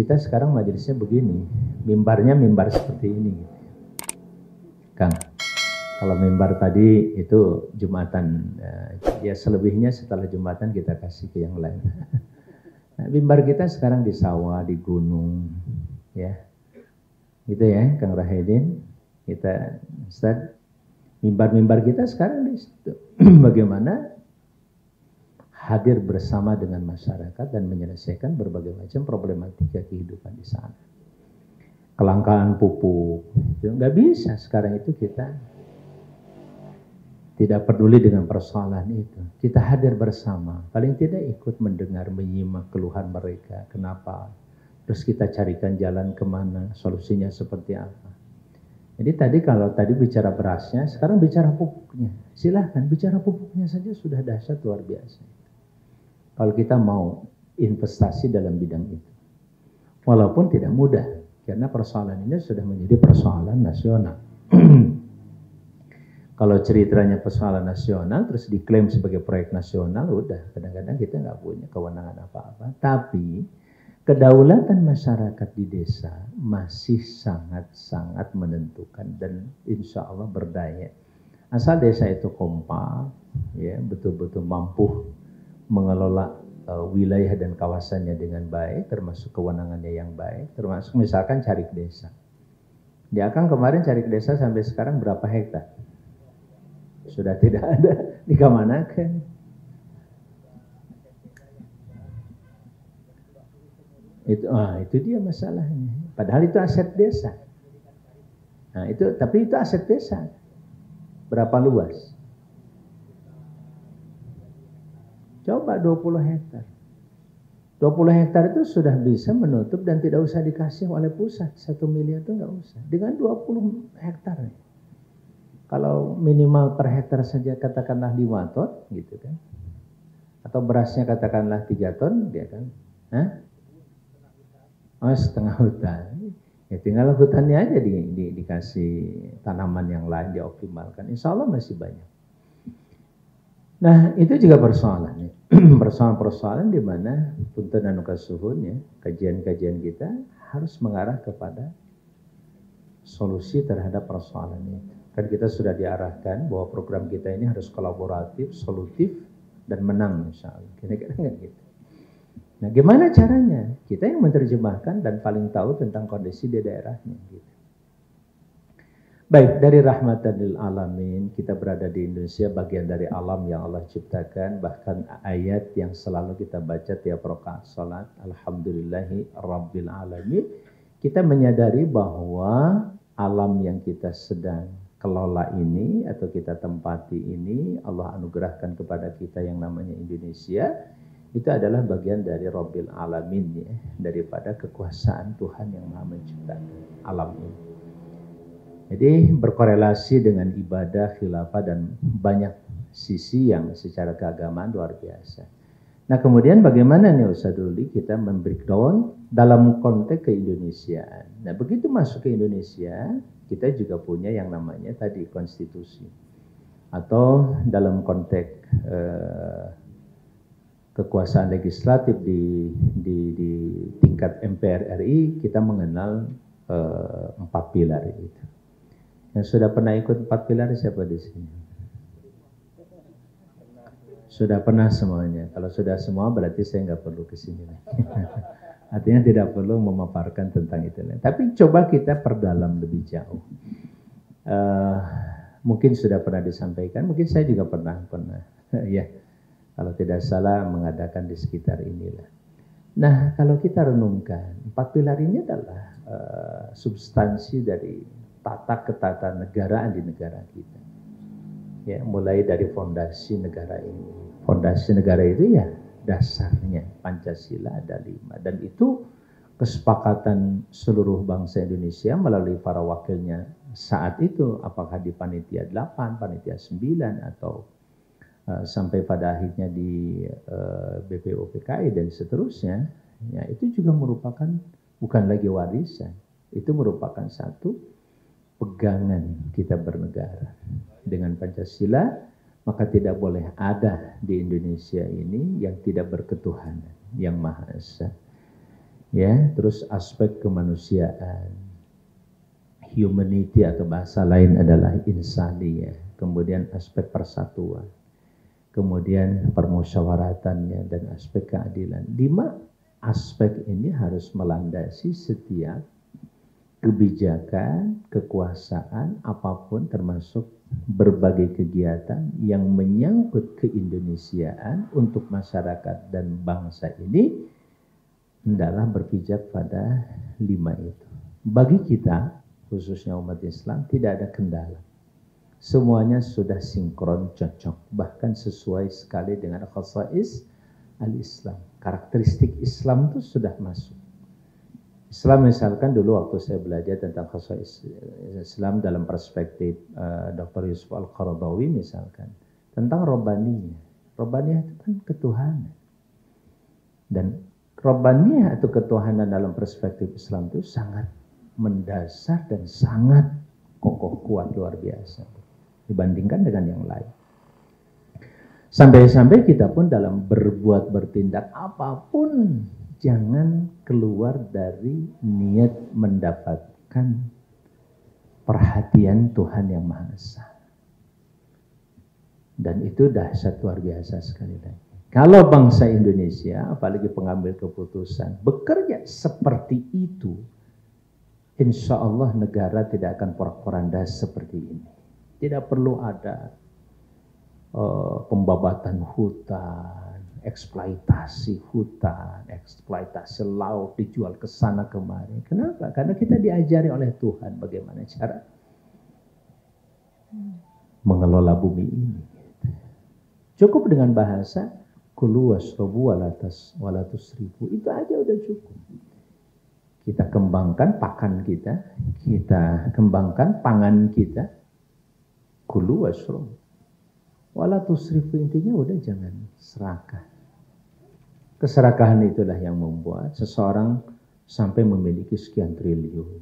kita sekarang majelisnya begini, mimbarnya mimbar seperti ini, Kang. Kalau mimbar tadi itu Jumatan, ya selebihnya setelah Jumatan kita kasih ke yang lain. Nah, mimbar kita sekarang di sawah, di gunung, ya, gitu ya, Kang Rahidin. Kita, Ustaz, mimbar-mimbar kita sekarang di situ. Bagaimana hadir bersama dengan masyarakat dan menyelesaikan berbagai macam problematika kehidupan di sana. Kelangkaan pupuk, itu nggak bisa sekarang itu kita tidak peduli dengan persoalan itu. Kita hadir bersama, paling tidak ikut mendengar, menyimak keluhan mereka, kenapa. Terus kita carikan jalan kemana, solusinya seperti apa. Jadi tadi kalau tadi bicara berasnya, sekarang bicara pupuknya. Silahkan, bicara pupuknya saja sudah dahsyat luar biasa. Kalau kita mau investasi dalam bidang itu. Walaupun tidak mudah, karena persoalan ini sudah menjadi persoalan nasional. Kalau ceritanya persoalan nasional, terus diklaim sebagai proyek nasional, udah kadang-kadang kita nggak punya kewenangan apa-apa. Tapi kedaulatan masyarakat di desa masih sangat-sangat menentukan dan insya Allah berdaya. Asal desa itu kompak, ya, betul-betul mampu mengelola wilayah dan kawasannya dengan baik, termasuk kewenangannya yang baik, termasuk misalkan Carik Desa. Di Akang kemarin Carik Desa sampai sekarang berapa hektar? Sudah tidak ada, dikemanakan? Itu dia masalahnya. Padahal itu aset desa. Nah, tapi itu aset desa. Berapa luas? Coba 20 hektar. 20 hektar itu sudah bisa menutup dan tidak usah dikasih oleh pusat. 1 miliar itu nggak usah. Dengan 20 hektar. Kalau minimal per hektar saja katakanlah 5 ton gitu kan. Atau berasnya katakanlah 3 ton, dia kan. Hah? Oh, setengah hutan. Ya tinggal hutannya aja dikasih tanaman yang lain, dioptimalkan. Insya Allah masih banyak. Nah, itu juga persoalannya. Persoalan-persoalan di mana punten anu kasuhun ya, kajian-kajian kita harus mengarah kepada solusi terhadap persoalan itu. Kan kita sudah diarahkan bahwa program kita ini harus kolaboratif, solutif, dan menang insya Allah. Kira-kira nggak gitu. Nah, gimana caranya? Kita yang menerjemahkan dan paling tahu tentang kondisi di daerahnya. Gitu. Baik, dari rahmatan lil alamin, kita berada di Indonesia, bagian dari alam yang Allah ciptakan, bahkan ayat yang selalu kita baca tiap rakaat salat, alhamdulillahi rabbil alamin, kita menyadari bahwa alam yang kita sedang kelola ini atau kita tempati ini, Allah anugerahkan kepada kita yang namanya Indonesia, itu adalah bagian dari rabbil alamin ya, daripada kekuasaan Tuhan yang Maha menciptakan alam ini. Jadi berkorelasi dengan ibadah, khilafah dan banyak sisi yang secara keagamaan luar biasa. Nah kemudian bagaimana nih Ustaz Ruli kita membreakdown dalam konteks keindonesiaan. Nah begitu masuk ke Indonesia, kita juga punya yang namanya tadi konstitusi. Atau dalam konteks kekuasaan legislatif di tingkat MPR RI, kita mengenal 4 pilar itu. Yang sudah pernah ikut 4 pilar siapa di sini? Sudah pernah semuanya. Kalau sudah semua berarti saya nggak perlu ke sini. Artinya tidak perlu memaparkan tentang itu. Tapi coba kita perdalam lebih jauh. Mungkin sudah pernah disampaikan, mungkin saya juga pernah. Ya, kalau tidak salah mengadakan di sekitar inilah. Nah, kalau kita renungkan, 4 pilar ini adalah substansi dari tata ketatanegaraan di negara kita. Ya, mulai dari fondasi negara ini. Fondasi negara itu ya dasarnya Pancasila ada 5 dan itu kesepakatan seluruh bangsa Indonesia melalui para wakilnya saat itu, apakah di panitia 8, panitia 9 atau sampai pada akhirnya di BPUPKI dan seterusnya, ya itu juga merupakan bukan lagi warisan, itu merupakan satu pegangan kita bernegara. Dengan Pancasila, maka tidak boleh ada di Indonesia ini yang tidak berketuhanan, yang Maha Esa. Ya, terus aspek kemanusiaan, humanity atau bahasa lain adalah insaniyah. Kemudian aspek persatuan, kemudian permusyawaratannya dan aspek keadilan. 5 aspek ini harus melandasi setiap kebijakan, kekuasaan, apapun termasuk berbagai kegiatan yang menyangkut keindonesiaan untuk masyarakat dan bangsa ini hendaklah berpijak pada 5 itu. Bagi kita, khususnya umat Islam, tidak ada kendala. Semuanya sudah sinkron, cocok, bahkan sesuai sekali dengan khasais al-Islam. Karakteristik Islam itu sudah masuk. Islam misalkan dulu waktu saya belajar tentang khasais Islam dalam perspektif Dr. Yusuf Al-Qaradawi misalkan, tentang Robbaniyah. Robbaniyah itu kan ketuhanan. Dan Robbaniyah atau ketuhanan dalam perspektif Islam itu sangat mendasar dan sangat kokoh kuat luar biasa dibandingkan dengan yang lain. Sampai-sampai kita pun dalam berbuat bertindak apapun jangan keluar dari niat mendapatkan perhatian Tuhan Yang Maha Esa. Dan itu dahsyat luar biasa sekali lagi. Kalau bangsa Indonesia, apalagi pengambil keputusan, bekerja seperti itu, insya Allah negara tidak akan porak-poranda seperti ini. Tidak perlu ada pembabatan hutan, eksploitasi hutan, eksploitasi laut, dijual ke sana kemari. Kenapa? Karena kita diajari oleh Tuhan bagaimana cara mengelola bumi ini. Cukup dengan bahasa kulu wasrobu walatus ribu, itu aja udah cukup. Kita kembangkan pakan kita kembangkan pangan kita, kulu wasrobu walatus ribu, intinya udah jangan serakah. Keserakahan itulah yang membuat seseorang sampai memiliki sekian triliun.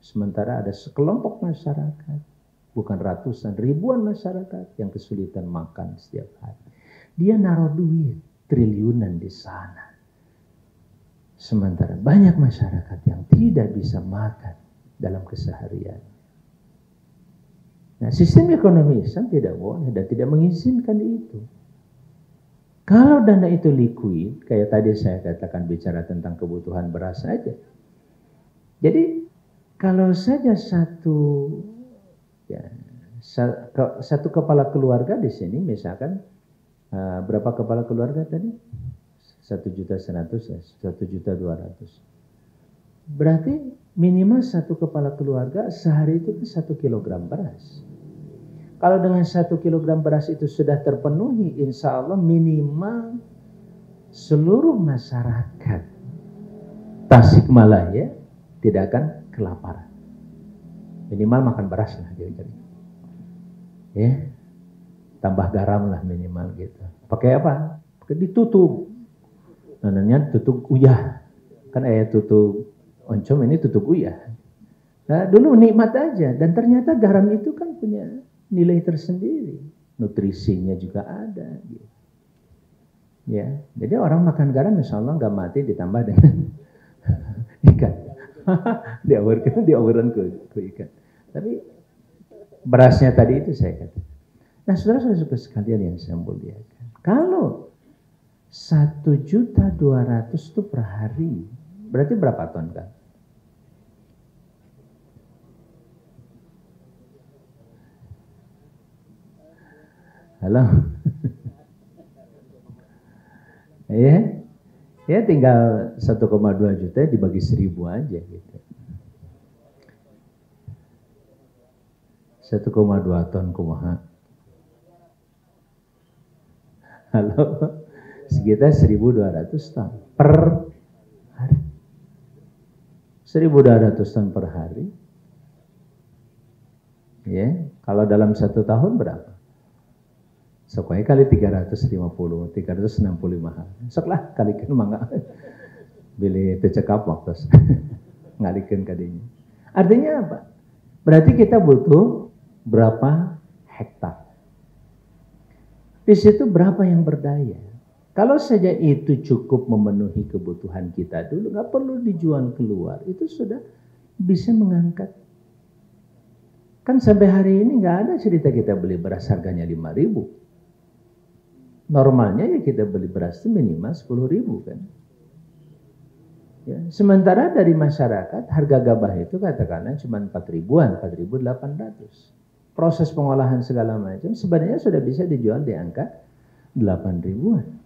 Sementara ada sekelompok masyarakat, bukan ratusan, ribuan masyarakat yang kesulitan makan setiap hari. Dia naruh duit triliunan di sana. Sementara banyak masyarakat yang tidak bisa makan dalam keseharian. Nah, sistem ekonomi Islam tidak boleh dan tidak mengizinkan itu. Kalau dana itu liquid, kayak tadi saya katakan bicara tentang kebutuhan beras saja. Jadi kalau saja satu kepala keluarga di sini, misalkan berapa kepala keluarga tadi? 1.100.000 ya, 1.200.000. Berarti minimal satu kepala keluarga sehari itu 1 kilogram beras. Kalau dengan 1 kilogram beras itu sudah terpenuhi, insya Allah minimal seluruh masyarakat Tasikmalaya tidak akan kelaparan. Minimal makan beras lah kira-kira. Ya, tambah garam lah minimal gitu. Pakai apa? Pakai ditutup. Namanya tutup uyah. Kan tutup oncom, ini tutup uyah. Nah, dulu nikmat aja, dan ternyata garam itu kan punya nilai tersendiri, nutrisinya juga ada. Gitu. Ya, jadi orang makan garam, insya Allah nggak mati ditambah dengan ikan. diawurkan ke ikan. Tapi berasnya tadi itu saya kata. Nah, saudara-saudara sekalian yang saya muliakan, kalau 1.200.000 itu per hari, berarti berapa ton kan? Halo? Ya tinggal 1,2 juta dibagi 1.000 aja gitu. 1,2 ton kumaha. Halo? Sekitar 1.200 ton per hari. 1.200 ton per hari. Ya, kalau dalam 1 tahun berapa? Sokoi kali 350, 365 hari. Soklah kalikan mangga. Bila tercekap waktu ngalikan kadinya. Artinya apa? Berarti kita butuh berapa hektar. Di situ berapa yang berdaya? Kalau saja itu cukup memenuhi kebutuhan kita dulu, nggak perlu dijual keluar, itu sudah bisa mengangkat. Kan sampai hari ini nggak ada cerita kita beli beras harganya 5.000. Normalnya ya kita beli beras itu minimal 10.000 kan. Ya, sementara dari masyarakat harga gabah itu katakanlah cuma 4.000-an, 4.800. Proses pengolahan segala macam sebenarnya sudah bisa dijual di angka 8.000-an.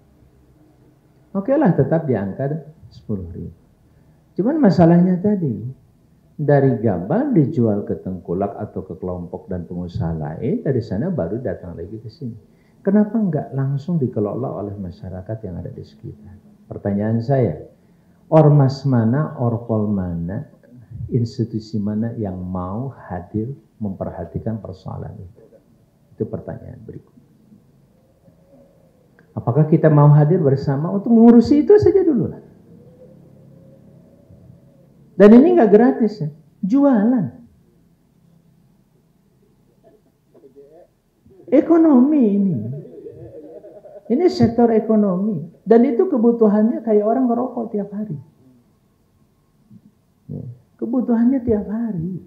Oke lah, tetap di angka 10.000. Cuman masalahnya tadi, dari gabah dijual ke tengkulak atau ke kelompok dan pengusaha lain, dari sana baru datang lagi ke sini. Kenapa enggak langsung dikelola oleh masyarakat yang ada di sekitar? Pertanyaan saya, ormas mana, orpol mana, institusi mana yang mau hadir memperhatikan persoalan itu? Itu pertanyaan berikut. Apakah kita mau hadir bersama untuk mengurusi itu saja dulu lah. Dan ini nggak gratis ya, jualan. Ekonomi ini. Ini sektor ekonomi. Dan itu kebutuhannya kayak orang ngerokok tiap hari. Kebutuhannya tiap hari.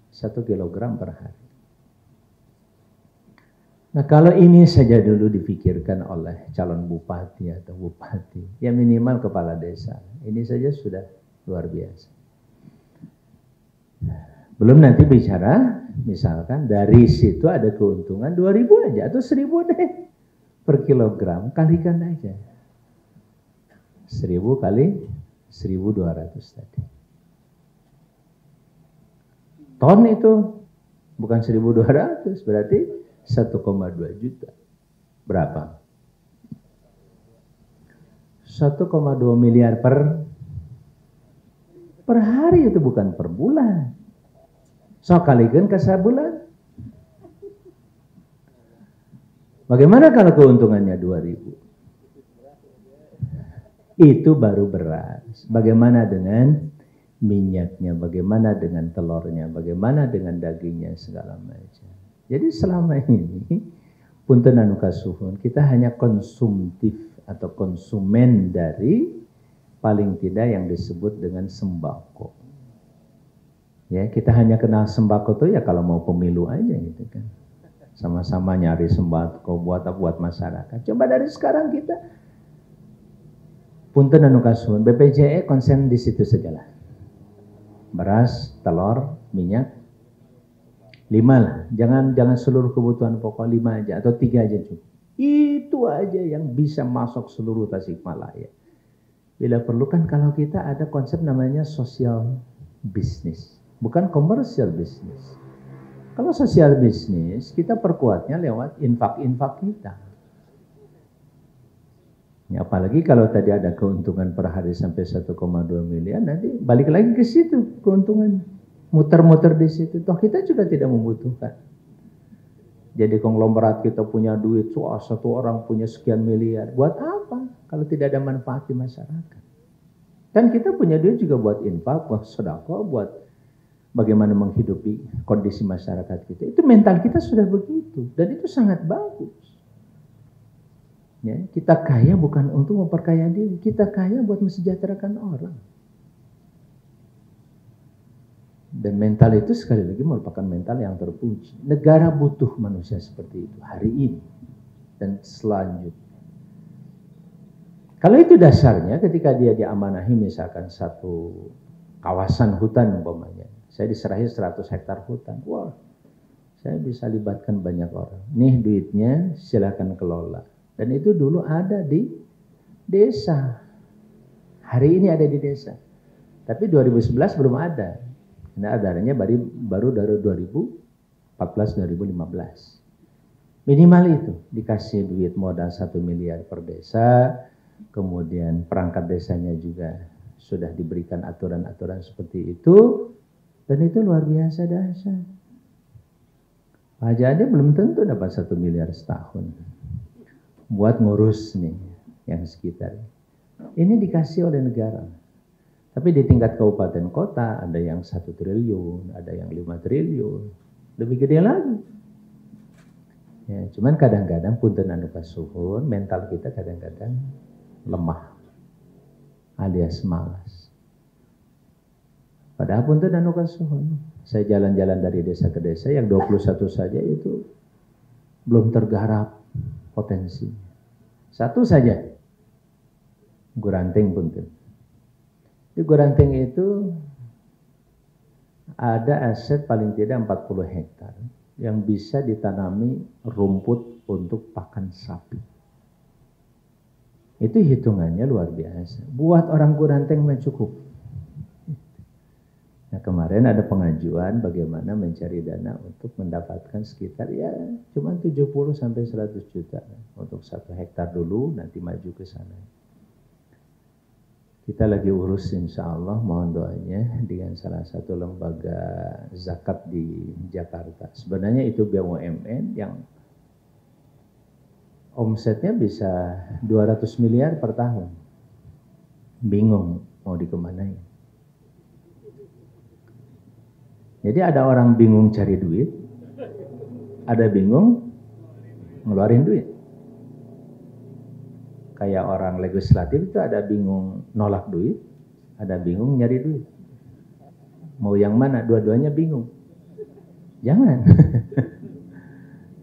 1 kilogram per hari. Nah kalau ini saja dulu dipikirkan oleh calon bupati atau bupati, ya minimal kepala desa, ini saja sudah luar biasa. Belum nanti bicara, misalkan dari situ ada keuntungan 2.000 aja atau 1.000 deh per kilogram, kalikan aja. 1.000 kali 1.200 tadi. Ton itu bukan 1.200, berarti 1,2 juta. Berapa? 1,2 miliar per hari, itu bukan per bulan. So kalikan ke sebulan. Bagaimana kalau keuntungannya 2.000? Itu baru beras. Bagaimana dengan minyaknya? Bagaimana dengan telurnya? Bagaimana dengan dagingnya segala macam? Jadi selama ini punten anu kasuhun, kita hanya konsumtif atau konsumen dari paling tidak yang disebut dengan sembako. Ya, kita hanya kenal sembako tuh ya kalau mau pemilu aja gitu kan. Sama-sama nyari sembako buat masyarakat. Coba dari sekarang kita punten anu kasuhun, BPJE konsen di situ sajalah. Beras, telur, minyak 5 lah, jangan seluruh kebutuhan pokok 5 aja atau 3 aja cukup. Itu aja yang bisa masuk seluruh Tasikmalaya. Bila perlu kan kalau kita ada konsep namanya social business, bukan commercial business. Kalau social business kita perkuatnya lewat infak-infak kita. Ya, apalagi kalau tadi ada keuntungan per hari sampai 1,2 miliar, nanti balik lagi ke situ keuntungannya. Muter-muter di situ, toh kita juga tidak membutuhkan. Jadi konglomerat kita punya duit, satu orang punya sekian miliar, buat apa? Kalau tidak ada manfaat di masyarakat. Kan kita punya duit juga buat infak, buat sedekah, buat bagaimana menghidupi kondisi masyarakat kita. Itu mental kita sudah begitu, dan itu sangat bagus. Ya, kita kaya bukan untuk memperkaya diri, kita kaya buat mensejahterakan orang. Dan mental itu sekali lagi merupakan mental yang terpuji. Negara butuh manusia seperti itu hari ini dan selanjutnya. Kalau itu dasarnya, ketika dia diamanahi misalkan satu kawasan hutan umpamanya, saya diserahi 100 hektar hutan, wah, saya bisa libatkan banyak orang. Nih duitnya silakan kelola. Dan itu dulu ada di desa. Hari ini ada di desa. Tapi 2011 belum ada. Nah, adanya baru dari 2014-2015. Minimal itu dikasih duit modal 1 miliar per desa, kemudian perangkat desanya juga sudah diberikan aturan-aturan seperti itu, dan itu luar biasa dahsyat. Pak Haji belum tentu dapat 1 miliar setahun buat ngurus nih yang sekitar. Ini dikasih oleh negara. Tapi di tingkat kabupaten kota ada yang 1 triliun, ada yang 5 triliun, lebih gede lagi. Ya, cuman kadang-kadang punten anu kasuhun, mental kita kadang-kadang lemah alias malas. Padahal punten anu kasuhun, saya jalan-jalan dari desa ke desa yang 21 saja itu belum tergarap potensi. Satu saja, Guranteng punten. Di Guranteng itu ada aset paling tidak 40 hektar yang bisa ditanami rumput untuk pakan sapi. Itu hitungannya luar biasa. Buat orang Guranteng mah cukup. Nah, kemarin ada pengajuan bagaimana mencari dana untuk mendapatkan sekitar ya cuma 70 sampai 100 juta untuk 1 hektar dulu, nanti maju ke sana. Kita lagi urus insya Allah, mohon doanya dengan salah satu lembaga zakat di Jakarta. Sebenarnya itu BUMN yang omsetnya bisa 200 miliar per tahun. Bingung mau dikemanain. Jadi ada orang bingung cari duit, ada bingung ngeluarin duit. Kayak orang legislatif itu ada bingung nolak duit, ada bingung nyari duit. Mau yang mana? Dua-duanya bingung. Jangan.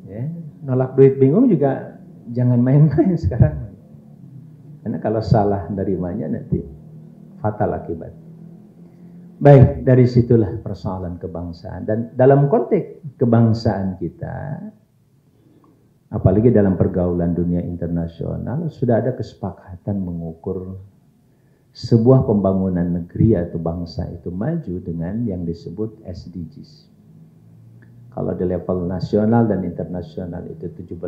Ya, nolak duit bingung juga jangan main-main sekarang. Karena kalau salah nerimanya nanti fatal akibat. Baik, dari situlah persoalan kebangsaan. Dan dalam konteks kebangsaan kita, apalagi dalam pergaulan dunia internasional, sudah ada kesepakatan mengukur sebuah pembangunan negeri atau bangsa itu maju dengan yang disebut SDGs. Kalau di level nasional dan internasional itu 17,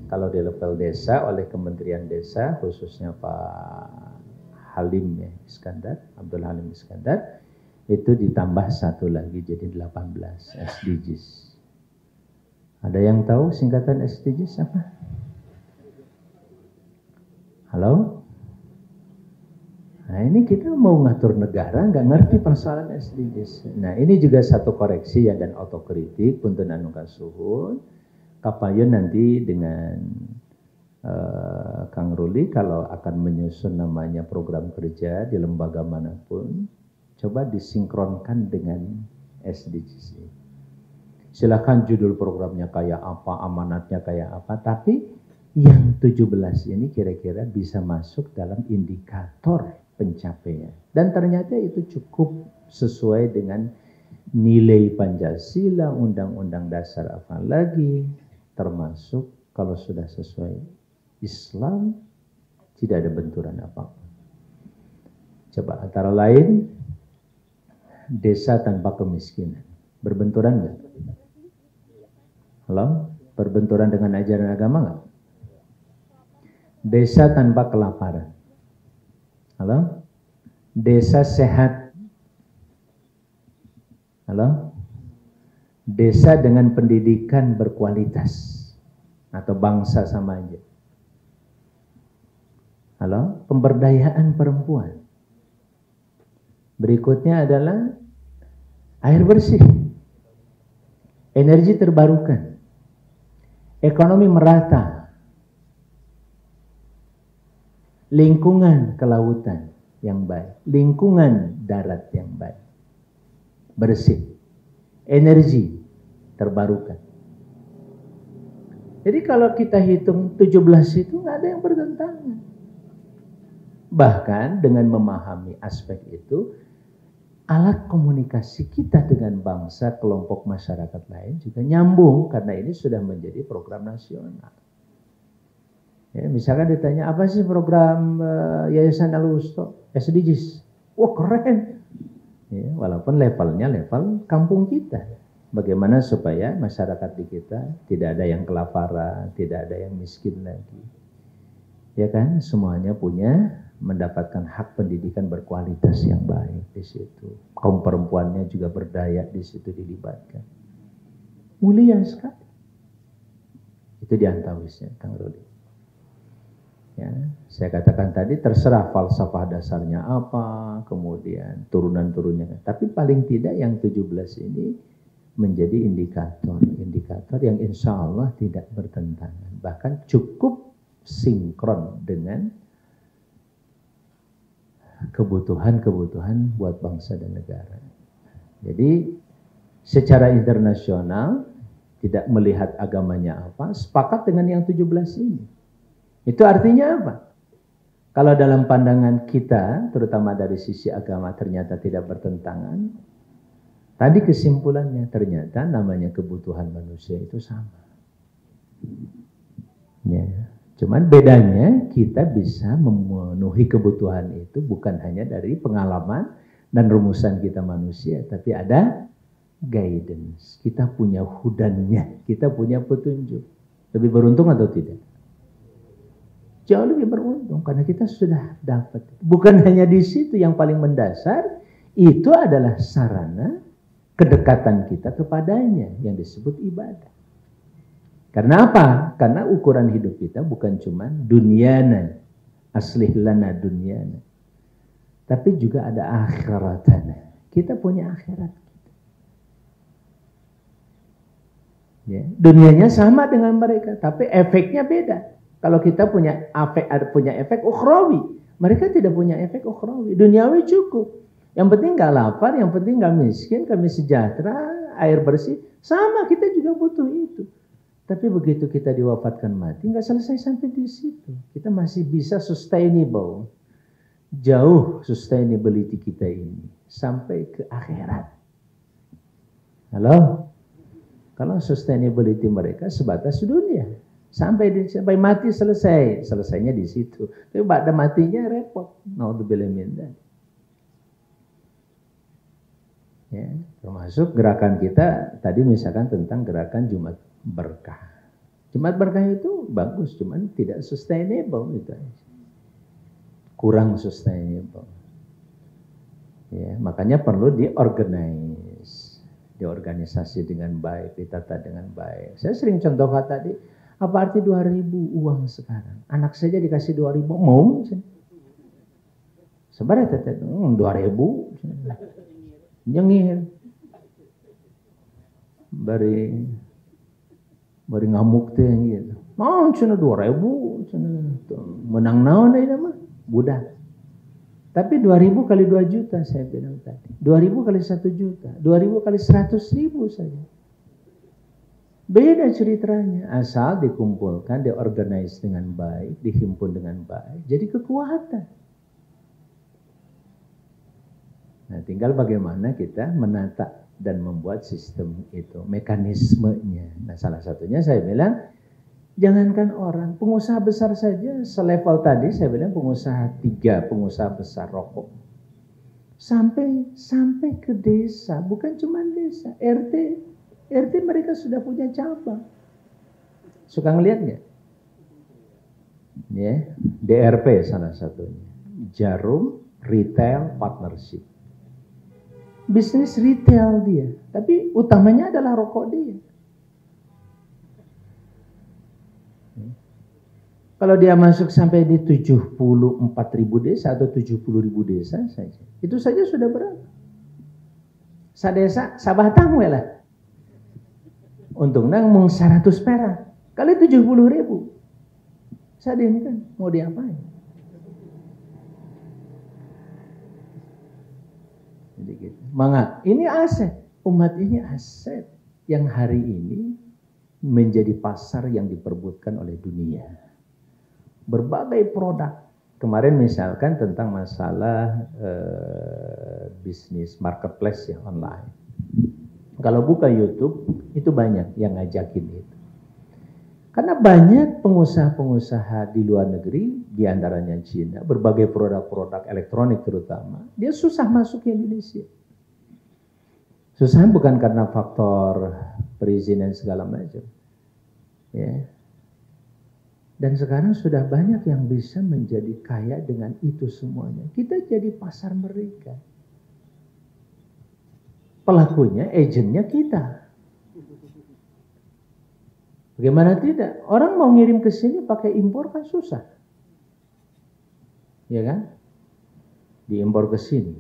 kalau di level desa oleh Kementerian Desa, khususnya Pak Halim ya, Iskandar, Abdul Halim Iskandar, itu ditambah satu lagi jadi 18 SDGs. Ada yang tahu singkatan SDGs apa? Halo? Nah ini kita mau ngatur negara nggak ngerti persoalan SDGs. Nah ini juga satu koreksi ya dan otokritik punten anu kasuhun. Kapayeun nanti dengan Kang Ruli kalau akan menyusun namanya program kerja di lembaga manapun, coba disinkronkan dengan SDGs ini. Silakan judul programnya kayak apa, amanatnya kayak apa, tapi yang 17 ini kira-kira bisa masuk dalam indikator pencapaian. Dan ternyata itu cukup sesuai dengan nilai Pancasila, Undang-Undang Dasar apalagi, termasuk kalau sudah sesuai Islam, tidak ada benturan apa-apa. Coba antara lain, desa tanpa kemiskinan. Berbenturan nggak? Halo? Berbenturan dengan ajaran agama nggak? Desa tanpa kelaparan. Halo? Desa sehat. Halo? Desa dengan pendidikan berkualitas. Atau bangsa sama aja. Halo? Pemberdayaan perempuan. Berikutnya adalah air bersih. Energi terbarukan. Ekonomi merata, lingkungan kelautan yang baik, lingkungan darat yang baik, bersih, energi terbarukan. Jadi kalau kita hitung 17 itu nggak ada yang bertentangan. Bahkan dengan memahami aspek itu, alat komunikasi kita dengan bangsa, kelompok masyarakat lain juga nyambung karena ini sudah menjadi program nasional. Ya, misalkan ditanya apa sih program Yayasan Al-Wusta SDGs? Wah keren. Ya, walaupun levelnya level kampung kita. Bagaimana supaya masyarakat di kita tidak ada yang kelaparan, tidak ada yang miskin lagi. Ya kan, semuanya punya mendapatkan hak pendidikan berkualitas yang baik di situ. Kaum perempuannya juga berdaya di situ dilibatkan. Mulia sekali. Itu diantawisnya, Kang Rudi. Ya, saya katakan tadi terserah falsafah dasarnya apa, kemudian turunan-turunnya. Tapi paling tidak yang 17 ini menjadi indikator yang insya Allah tidak bertentangan, bahkan cukup sinkron dengan kebutuhan buat bangsa dan negara. Jadi secara internasional tidak melihat agamanya apa, sepakat dengan yang 17 ini. Itu artinya apa? Kalau dalam pandangan kita, terutama dari sisi agama ternyata tidak bertentangan, tadi kesimpulannya ternyata namanya kebutuhan manusia itu sama. Ya. Cuman bedanya kita bisa memenuhi kebutuhan itu bukan hanya dari pengalaman dan rumusan kita manusia, tapi ada guidance. Kita punya hudannya, kita punya petunjuk. Lebih beruntung atau tidak? Jauh lebih beruntung karena kita sudah dapat. Bukan hanya di situ, yang paling mendasar itu adalah sarana kedekatan kita kepadanya yang disebut ibadah. Karena apa? Karena ukuran hidup kita bukan cuma dunyana, aslih lana dunyana, tapi juga ada akhiratana. Kita punya akhirat. Ya, dunianya sama dengan mereka, tapi efeknya beda. Kalau kita punya efek ukhrawi, mereka tidak punya efek ukhrawi. Duniawi cukup. Yang penting nggak lapar, yang penting nggak miskin, kami sejahtera, air bersih. Sama, kita juga butuh itu. Tapi begitu kita diwafatkan mati, nggak selesai sampai di situ. Kita masih bisa sustainable. Jauh sustainability kita ini. Sampai ke akhirat. Halo? Kalau sustainability mereka sebatas dunia. Sampai mati selesai. Selesainya di situ. Tapi pada matinya repot. Naudzubillah min dzalik. Ya, termasuk gerakan kita tadi misalkan tentang gerakan Jumat Berkah. Jumat Berkah itu bagus, cuman tidak sustainable itu. Kurang sustainable. Ya, makanya perlu diorganisasi dengan baik, ditata dengan baik. Saya sering contohkan tadi, apa arti 2.000 uang sekarang? Anak saja dikasih 2.000, mau? Sebenarnya 2.000, nyengir, bari ngamuk teh gitu. Mau cina 2.000, menang naon deh nama, budak. Tapi 2.000 kali 2 juta saya bilang tadi. 2.000 kali 1 juta, 2.000 kali 100.000 saja. Beda ceritanya, asal dikumpulkan, diorganize dengan baik, dihimpun dengan baik, jadi kekuatan. Nah, tinggal bagaimana kita menata dan membuat sistem itu, mekanismenya. Nah, salah satunya saya bilang, jangankan orang, pengusaha besar saja, selevel tadi saya bilang pengusaha 3, pengusaha besar rokok. Sampai ke desa, bukan cuma desa, RT mereka sudah punya cabang. Suka ngelihat nggak? Ya, DRP salah satunya, Jarum Retail Partnership. Bisnis retail dia, tapi utamanya adalah rokok dia. Kalau dia masuk sampai di 74.000 desa atau 70.000 desa saja, itu saja sudah berapa? Sadesa, sabatang lah. Untungnya ngomong 100 perak, kali 70.000. Sadin kan, mau diapain? Jadi gitu. Maka ini aset, umat ini aset yang hari ini menjadi pasar yang diperbutkan oleh dunia. Berbagai produk. Kemarin misalkan tentang masalah bisnis marketplace ya online. Kalau buka YouTube itu banyak yang ngajakin itu. Karena banyak pengusaha-pengusaha di luar negeri, diantaranya Cina, berbagai produk-produk elektronik terutama, dia susah masuk ke Indonesia. Susah bukan karena faktor perizinan segala macam. Ya. Dan sekarang sudah banyak yang bisa menjadi kaya dengan itu semuanya. Kita jadi pasar mereka. Pelakunya, agennya kita. Bagaimana tidak? Orang mau ngirim ke sini pakai impor kan susah. Ya kan? Diimpor ke sini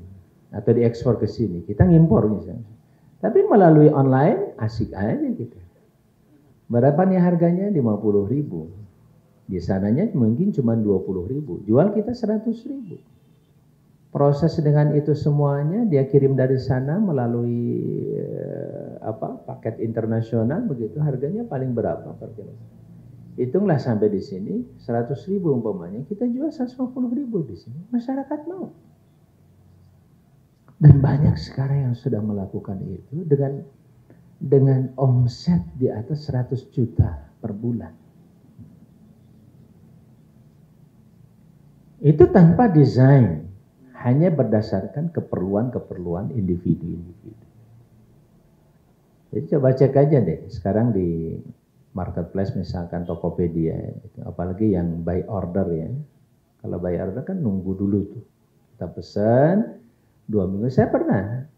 atau diekspor ke sini. Kita ngimpor misalnya. Tapi melalui online asik aja gitu. Berapa nih harganya? 50.000. Di sananya mungkin cuma 20.000. Jual kita 100.000. Proses dengan itu semuanya dia kirim dari sana melalui paket internasional begitu, harganya paling berapa per kilo? Hitunglah sampai di sini 100.000 umpamanya, kita jual 150.000 di sini. Masyarakat mau. Dan banyak sekarang yang sudah melakukan itu dengan omset di atas 100 juta per bulan. Itu tanpa desain, hanya berdasarkan keperluan individu-individu. Jadi coba cek aja deh, sekarang di marketplace misalkan Tokopedia, apalagi yang by order ya. Kalau by order kan nunggu dulu tuh. Kita pesan 2 minggu. Saya pernah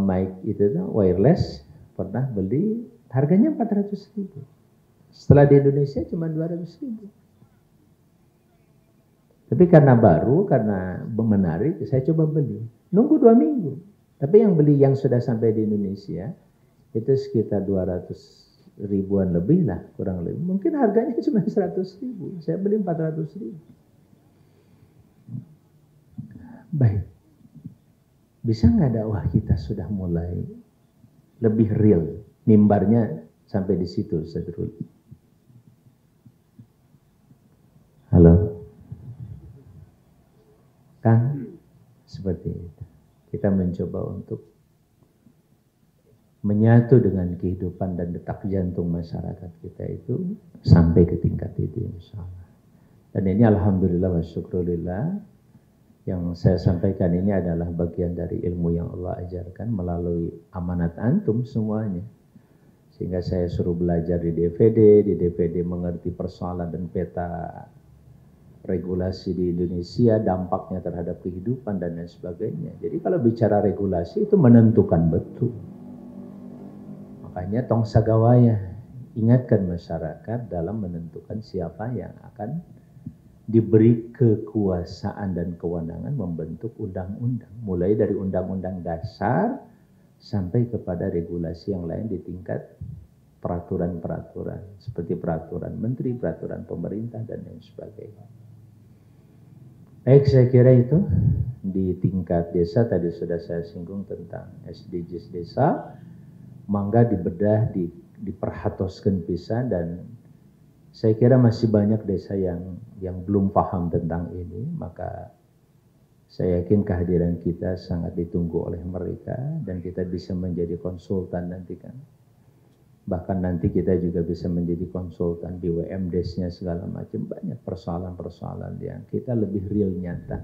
mic itu tuh wireless pernah beli harganya 400.000. Setelah di Indonesia cuma 200.000. Tapi karena baru, karena menarik, saya coba beli. Nunggu 2 minggu. Tapi yang beli yang sudah sampai di Indonesia itu sekitar 200.000-an lebih lah, kurang lebih. Mungkin harganya cuma 100.000. Saya beli 400.000. Baik. Bisa nggak dakwah kita sudah mulai lebih real? Mimbarnya sampai di situ, Ustaz Rul. Halo? Kan? Seperti itu. Kita mencoba untuk menyatu dengan kehidupan dan detak jantung masyarakat kita itu sampai ke tingkat itu insyaallah. Dan ini alhamdulillah wa syukrulillah, yang saya sampaikan ini adalah bagian dari ilmu yang Allah ajarkan melalui amanat antum semuanya. Sehingga saya suruh belajar di DVD mengerti persoalan dan peta regulasi di Indonesia, dampaknya terhadap kehidupan dan lain sebagainya. Jadi kalau bicara regulasi itu menentukan betul. Makanya tong sagawaya, ingatkan masyarakat dalam menentukan siapa yang akan diberi kekuasaan dan kewenangan membentuk undang-undang. Mulai dari undang-undang dasar sampai kepada regulasi yang lain di tingkat peraturan-peraturan. Seperti peraturan menteri, peraturan pemerintah dan lain sebagainya. Baik, saya kira itu di tingkat desa tadi sudah saya singgung tentang SDGs desa. Mangga dibedah, diperhatoskan pisan, dan saya kira masih banyak desa yang belum paham tentang ini. Maka saya yakin kehadiran kita sangat ditunggu oleh mereka dan kita bisa menjadi konsultan nanti kan. Bahkan nanti kita juga bisa menjadi konsultan BUMDes-nya segala macam. Banyak persoalan-persoalan yang kita lebih real nyata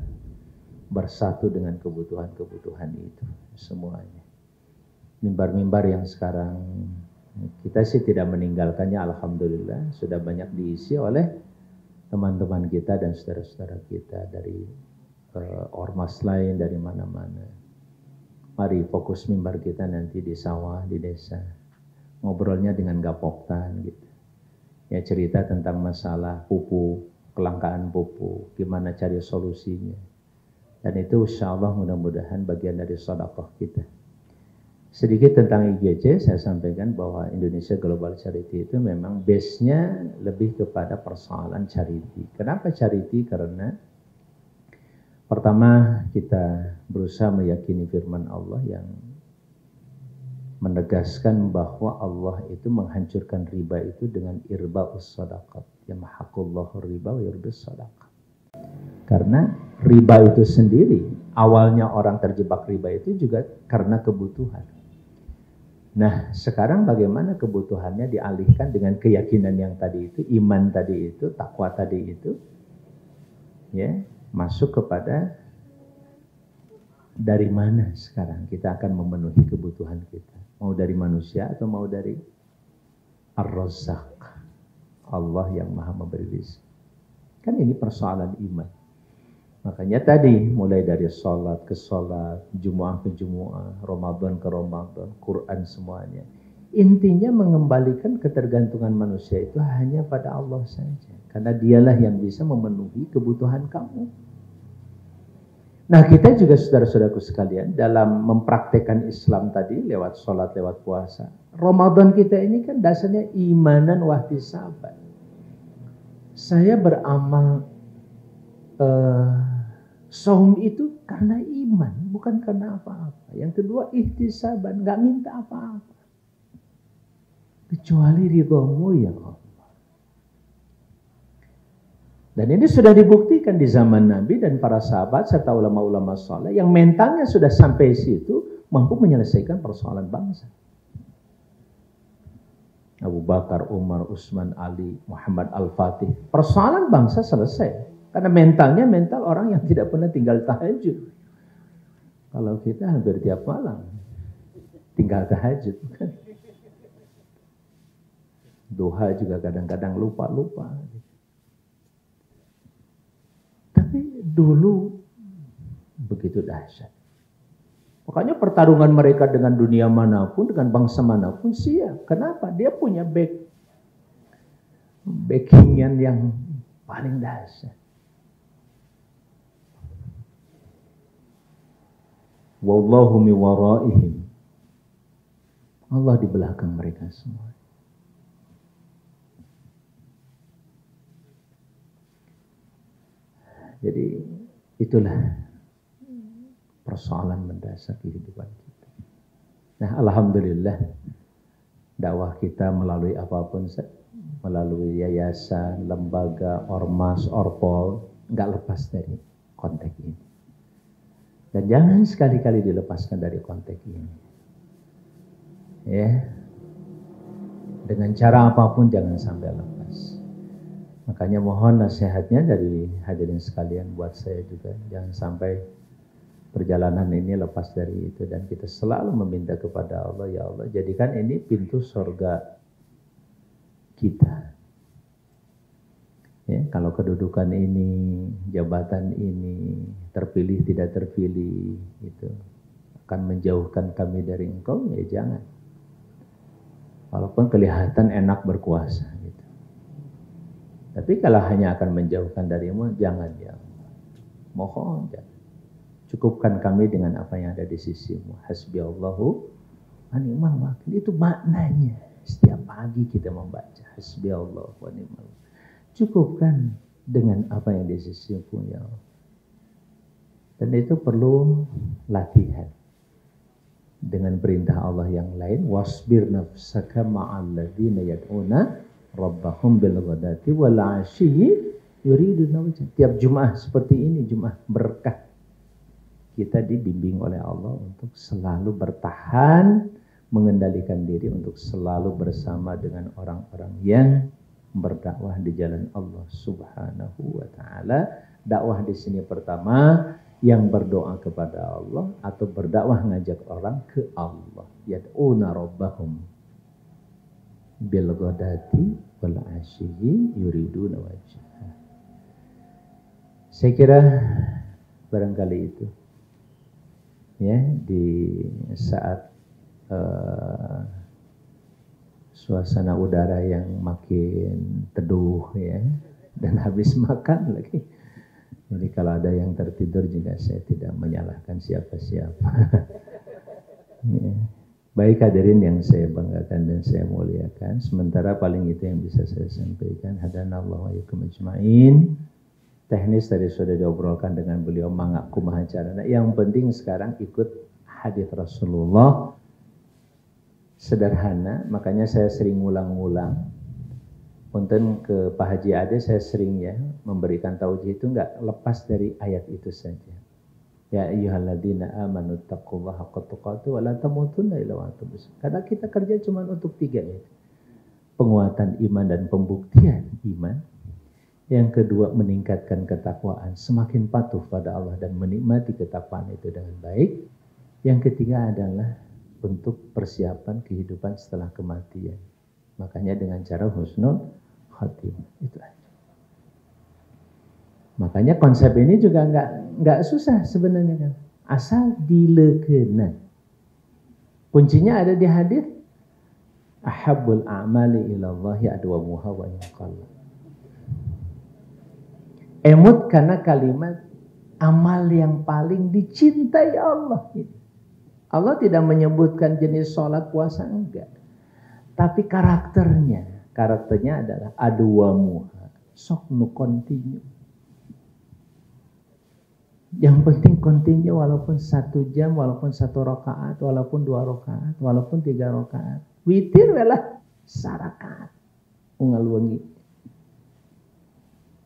bersatu dengan kebutuhan-kebutuhan itu semuanya. Mimbar-mimbar yang sekarang kita sih tidak meninggalkannya, alhamdulillah sudah banyak diisi oleh teman-teman kita dan saudara-saudara kita dari ormas lain, dari mana-mana. Mari fokus mimbar kita nanti di sawah, di desa. Ngobrolnya dengan gapoktan gitu. Ya, cerita tentang masalah pupuk, kelangkaan pupuk, gimana cari solusinya. Dan itu insyaallah mudah-mudahan bagian dari sedekah kita. Sedikit tentang IGC, saya sampaikan bahwa Indonesia Global Charity itu memang base-nya lebih kepada persoalan charity. Kenapa charity? Karena pertama kita berusaha meyakini firman Allah yang menegaskan bahwa Allah itu menghancurkan riba itu dengan irba'us shadaqat. Yamhaqullahu riba wa yurbis shadaqat. Karena riba itu sendiri, awalnya orang terjebak riba itu juga karena kebutuhan. Nah, sekarang bagaimana kebutuhannya dialihkan dengan keyakinan yang tadi itu, iman tadi itu, takwa tadi itu, ya, masuk kepada dari mana sekarang kita akan memenuhi kebutuhan kita. Mau dari manusia atau mau dari Ar-Razzaq, Allah yang maha memberi rezeki. Kan ini persoalan iman. Makanya tadi mulai dari sholat ke sholat, Jumu'ah ke Jumu'ah, Ramadan ke Ramadan, Quran semuanya. Intinya mengembalikan ketergantungan manusia itu hanya pada Allah saja. Karena dialah yang bisa memenuhi kebutuhan kamu. Nah, kita juga saudara-saudaraku sekalian dalam mempraktekkan Islam tadi lewat sholat, lewat puasa. Ramadan kita ini kan dasarnya imanan wahtisaban. Saya beramal saum itu karena iman, bukan karena apa-apa. Yang kedua ihtisaban, nggak minta apa-apa. Kecuali ridhomu ya Allah. Dan ini sudah dibuktikan di zaman Nabi dan para sahabat serta ulama-ulama saleh yang mentalnya sudah sampai situ mampu menyelesaikan persoalan bangsa. Abu Bakar, Umar, Utsman, Ali, Muhammad Al-Fatih. Persoalan bangsa selesai. Karena mentalnya mental orang yang tidak pernah tinggal tahajud. Kalau kita hampir tiap malam tinggal tahajud. Duha juga kadang-kadang lupa-lupa. Tapi dulu begitu dahsyat. Makanya pertarungan mereka dengan dunia manapun, dengan bangsa manapun siap. Kenapa? Dia punya backingan yang paling dahsyat. Wallahu mi waraihim. Allah di belakang mereka semua. Jadi itulah persoalan mendasar kehidupan kita. Nah, alhamdulillah dakwah kita melalui apapun, melalui yayasan, lembaga, ormas, orpol, nggak lepas dari konteks ini. Dan jangan sekali-kali dilepaskan dari konteks ini. Ya, dengan cara apapun jangan sampai lepas. Makanya mohon nasihatnya dari hadirin sekalian buat saya juga. Jangan sampai perjalanan ini lepas dari itu. Dan kita selalu meminta kepada Allah, ya Allah jadikan ini pintu surga kita. Ya, kalau kedudukan ini, jabatan ini, terpilih tidak terpilih, itu akan menjauhkan kami dari Engkau, ya jangan. Walaupun kelihatan enak berkuasa. Tapi kalau hanya akan menjauhkan darimu, jangan ya Allah. Mohon jangan. Cukupkan kami dengan apa yang ada di sisimu. Hasbiyallahu wa ni'mal wakil. Itu maknanya. Setiap pagi kita membaca. Hasbiyallahu wa ni'mal wakil. Cukupkan dengan apa yang di sisimu ya Allah. Dan itu perlu latihan. Dengan perintah Allah yang lain. Wasbir nafsaka ma'al ladhina yad'una Rabbahum bil ghadati wal 'ashyi yuriduna wajha. Tiap Jumat seperti ini, Jumat berkah. Kita dibimbing oleh Allah untuk selalu bertahan, mengendalikan diri untuk selalu bersama dengan orang-orang yang berdakwah di jalan Allah Subhanahu wa taala. Dakwah di sini pertama yang berdoa kepada Allah atau berdakwah ngajak orang ke Allah. Yad'una rabbahum bil ghadati wal 'ashyi yuriduna wajha. Saya kira barangkali itu ya di saat suasana udara yang makin teduh ya dan habis makan lagi. Jadi kalau ada yang tertidur juga saya tidak menyalahkan siapa-siapa. Ya. Baik hadirin yang saya banggakan dan saya muliakan. Sementara paling itu yang bisa saya sampaikan. Hadanallahu wa iyyakum ajma'in. Teknis tadi sudah diobrolkan dengan beliau mangak kumaha carana. Yang penting sekarang ikut hadis Rasulullah. Sederhana, makanya saya sering ngulang-ngulang. Punten ke Pak Haji Ade saya sering ya memberikan taujih itu enggak lepas dari ayat itu saja. Ya ayyuhalladzina amanu taqullaha haqqa tuqatih wa la tamutunna illa wa antum muslimun. Karena kita kerja cuma untuk 3 itu. Penguatan iman dan pembuktian iman. Yang kedua meningkatkan ketakwaan, semakin patuh pada Allah dan menikmati ketakwaan itu dengan baik. Yang ketiga adalah bentuk persiapan kehidupan setelah kematian. Makanya dengan cara husnul khatimah. Itu aja. Makanya konsep ini juga enggak susah sebenarnya kan. Asal dilekenan. Kuncinya ada di hadis ahabbul a'mali ilallahi adwamuha wa yaqalla. Emut karena kalimat amal yang paling dicintai Allah. Allah tidak menyebutkan jenis sholat puasa, enggak. Tapi karakternya adalah aduwamuha, sok nu continue. Yang penting continue walaupun 1 jam, walaupun 1 rakaat, walaupun 2 rakaat, walaupun 3 rakaat. Witir welah sarakaat. Unggal wengi.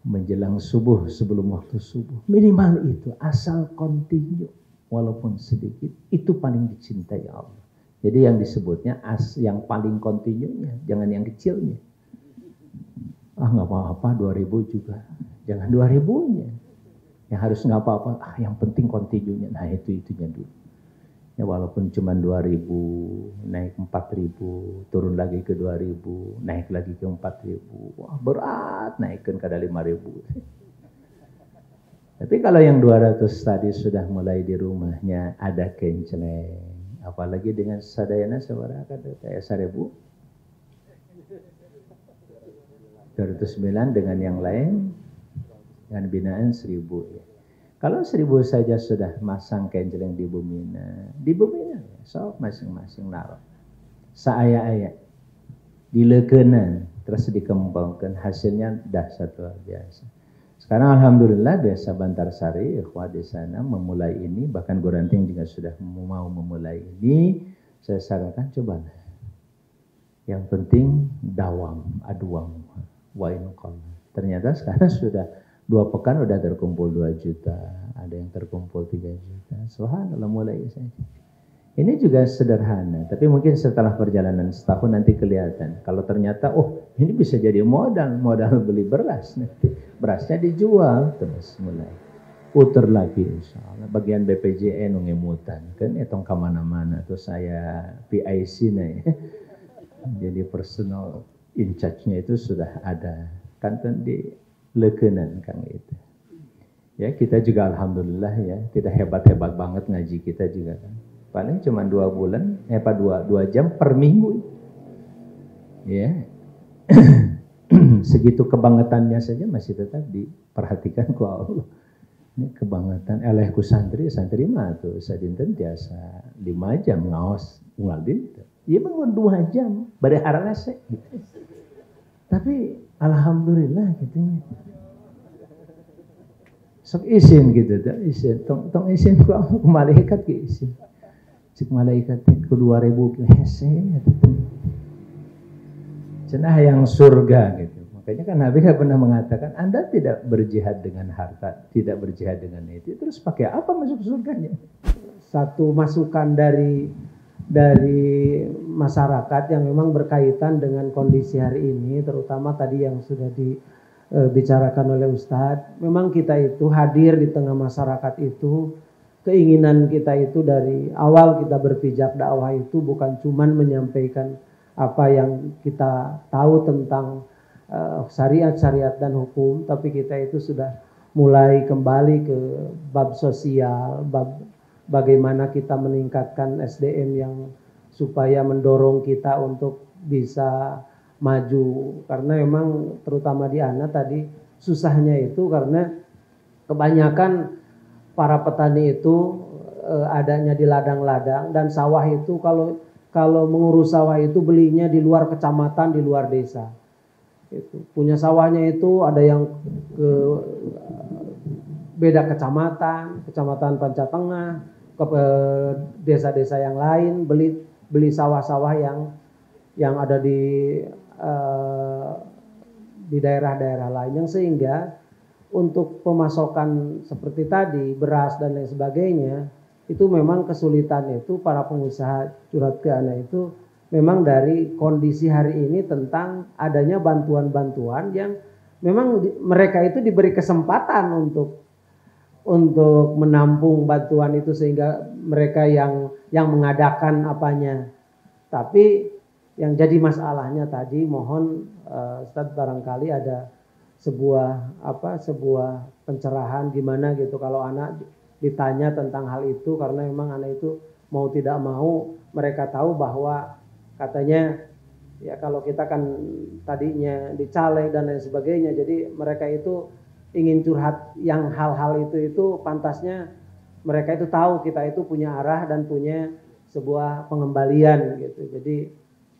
Menjelang subuh, sebelum waktu subuh. Minimal itu, asal continue. Walaupun sedikit, itu paling dicintai Allah. Jadi yang disebutnya yang paling continue-nya, jangan yang kecilnya. Nggak apa-apa 2000 juga. Jangan 2000-nya. Yang harus nggak apa-apa, yang penting continue-nya. Nah itunya dulu. Ya walaupun cuma 2000, naik 4000, turun lagi ke 2000, naik lagi ke 4000. Wah berat, naikkan ke 5000. Tapi kalau yang 200 tadi sudah mulai di rumahnya ada kenceleng. Apalagi dengan sadayana saudara kata saya 1000. 209 dengan yang lain dengan binaan 1000 ya. Kalau 1000 saja sudah masang kenceleng di bumina ya. So masing-masing naruh. Saaya-aya dileukeunna terus dikembangkan hasilnya dahsyat luar biasa. Sekarang alhamdulillah desa Bantarsari ikhwah di sana memulai ini, bahkan Goranting juga sudah mau memulai ini. Saya sarankan cobalah. Yang penting dawam, aduam, wa inqam. Ternyata sekarang sudah 2 pekan udah terkumpul 2 juta, ada yang terkumpul 3 juta. Subhanallah mulai saja. Ini juga sederhana, tapi mungkin setelah perjalanan setahun nanti kelihatan. Kalau ternyata, ini bisa jadi modal beli beras nanti. Berasnya dijual, terus mulai. Puter lagi insya Allah. Bagian BPJN ngemutan, kan etong kemana-mana. Terus saya PIC nih. Jadi personal in charge-nya itu sudah ada. Kan di lekenan Kang itu. Ya kita juga alhamdulillah ya, tidak hebat-hebat banget ngaji kita juga kan. Paling cuma 2 bulan, 2 jam per minggu. Ya. Segitu kebangetannya saja masih tetap diperhatikan ku Allah. Ini kebangetan elehku santri mah tuh sadinten biasa 5 jam ngaos unggal dinten. Ieu bangun 2 jam bade hararese gitu. Tapi alhamdulillah gitu nya. Sok isin gitu tuh, isin tong isin ku malaikat ge isin. Cik malaikat ku 2000 hese gitu. Cenah yang surga gitu. Makanya kan Nabi pernah mengatakan, Anda tidak berjihad dengan harta, tidak berjihad dengan itu. Terus pakai apa masuk surganya? Satu masukan dari masyarakat yang memang berkaitan dengan kondisi hari ini, terutama tadi yang sudah dibicarakan oleh Ustadz. Memang kita itu hadir di tengah masyarakat itu, keinginan kita itu dari awal kita berpijak dakwah itu bukan cuman menyampaikan apa yang kita tahu tentang syariat dan hukum, tapi kita itu sudah mulai kembali ke bab sosial, bab bagaimana kita meningkatkan SDM yang supaya mendorong kita untuk bisa maju. Karena memang terutama di Ana tadi susahnya itu karena kebanyakan para petani itu adanya di ladang-ladang, dan sawah itu kalau mengurus sawah itu belinya di luar kecamatan, di luar desa. Itu punya sawahnya itu ada yang ke beda kecamatan Pancatengah, ke desa-desa yang lain, beli sawah-sawah yang ada di daerah-daerah lain, yang sehingga untuk pemasokan seperti tadi beras dan lain sebagainya itu memang kesulitan itu para pengusaha curhat ke Ana itu memang dari kondisi hari ini tentang adanya bantuan-bantuan yang memang mereka itu diberi kesempatan untuk menampung bantuan itu sehingga mereka yang mengadakan apanya. Tapi yang jadi masalahnya tadi mohon Ustadz barangkali ada sebuah pencerahan gimana gitu kalau anak ditanya tentang hal itu, karena memang anak itu mau tidak mau mereka tahu bahwa katanya ya kalau kita kan tadinya di caleg dan lain sebagainya, jadi mereka itu ingin curhat yang hal-hal itu pantasnya mereka itu tahu kita itu punya arah dan punya sebuah pengembalian gitu. Jadi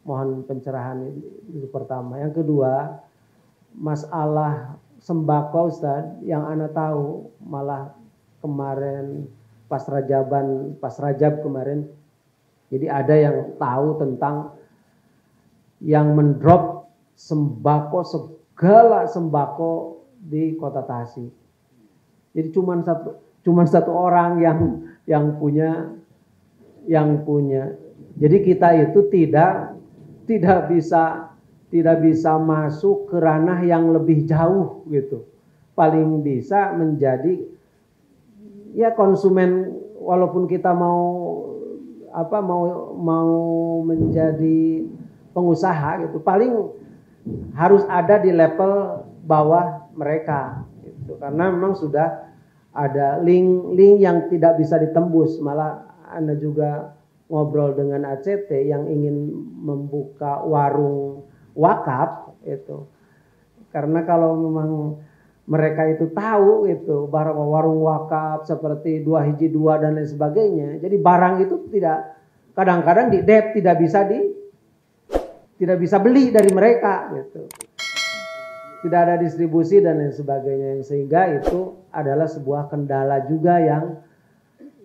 mohon pencerahan itu pertama. Yang kedua, masalah sembako Ustaz, yang ana tahu malah kemarin pas Rajab kemarin, jadi ada yang tahu tentang yang mendrop sembako, segala sembako di Kota Tasik. Jadi cuman satu orang yang punya. Jadi kita itu tidak bisa masuk ke ranah yang lebih jauh gitu. Paling bisa menjadi ya konsumen, walaupun kita mau menjadi pengusaha gitu, paling harus ada di level bawah mereka gitu. Karena memang sudah ada link yang tidak bisa ditembus. Malah Anda juga ngobrol dengan ACT yang ingin membuka warung wakaf itu. Karena kalau memang mereka itu tahu itu bahwa warung wakaf seperti 2 dan lain sebagainya, jadi barang itu kadang-kadang tidak bisa beli dari mereka gitu. Tidak ada distribusi dan lain sebagainya, sehingga itu adalah sebuah kendala juga yang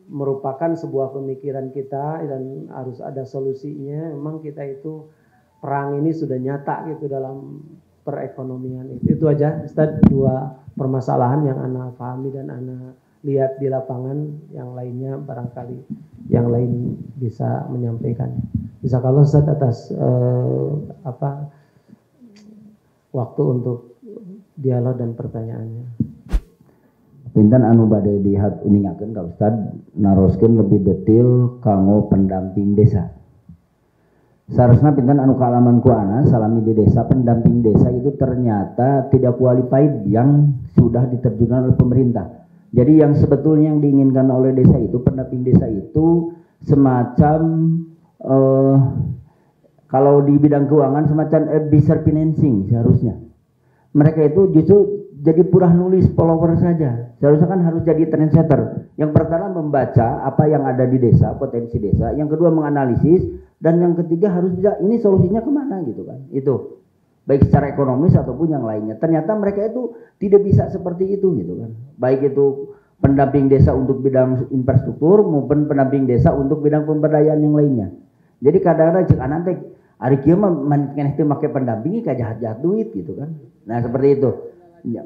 merupakan sebuah pemikiran kita dan harus ada solusinya. Memang kita itu perang ini sudah nyata gitu dalam perekonomian itu. Itu aja Ustaz, 2 permasalahan yang ana pahami dan ana lihat di lapangan. Yang lainnya barangkali yang lain bisa menyampaikan. Jazakallah Ustaz atas waktu untuk dialog dan pertanyaannya. Pinten anu bade dihat uningakeun ka Ustad naroskeun lebih detail kanggo pendamping desa. Seharusnya pinten anu kaalaman ku ana salami di desa, pendamping desa itu ternyata tidak qualified yang sudah diterjunkan oleh pemerintah. Jadi yang sebetulnya yang diinginkan oleh desa itu, pendamping desa itu semacam kalau di bidang keuangan semacam advisor financing seharusnya. Mereka itu justru jadi purah nulis follower saja. Seharusnya kan harus jadi trendsetter. Yang pertama membaca apa yang ada di desa, potensi desa. Yang kedua menganalisis. Dan yang ketiga harus bisa, ini solusinya kemana gitu kan. Itu. Baik secara ekonomis ataupun yang lainnya. Ternyata mereka itu tidak bisa seperti itu gitu kan. Baik itu pendamping desa untuk bidang infrastruktur maupun pendamping desa untuk bidang pemberdayaan yang lainnya. Jadi kadang-kadang cek anak teh ari kieu mah maneh teh make pendampingi ka jahat-jahat duit gitu kan. Nah, seperti itu. Ya.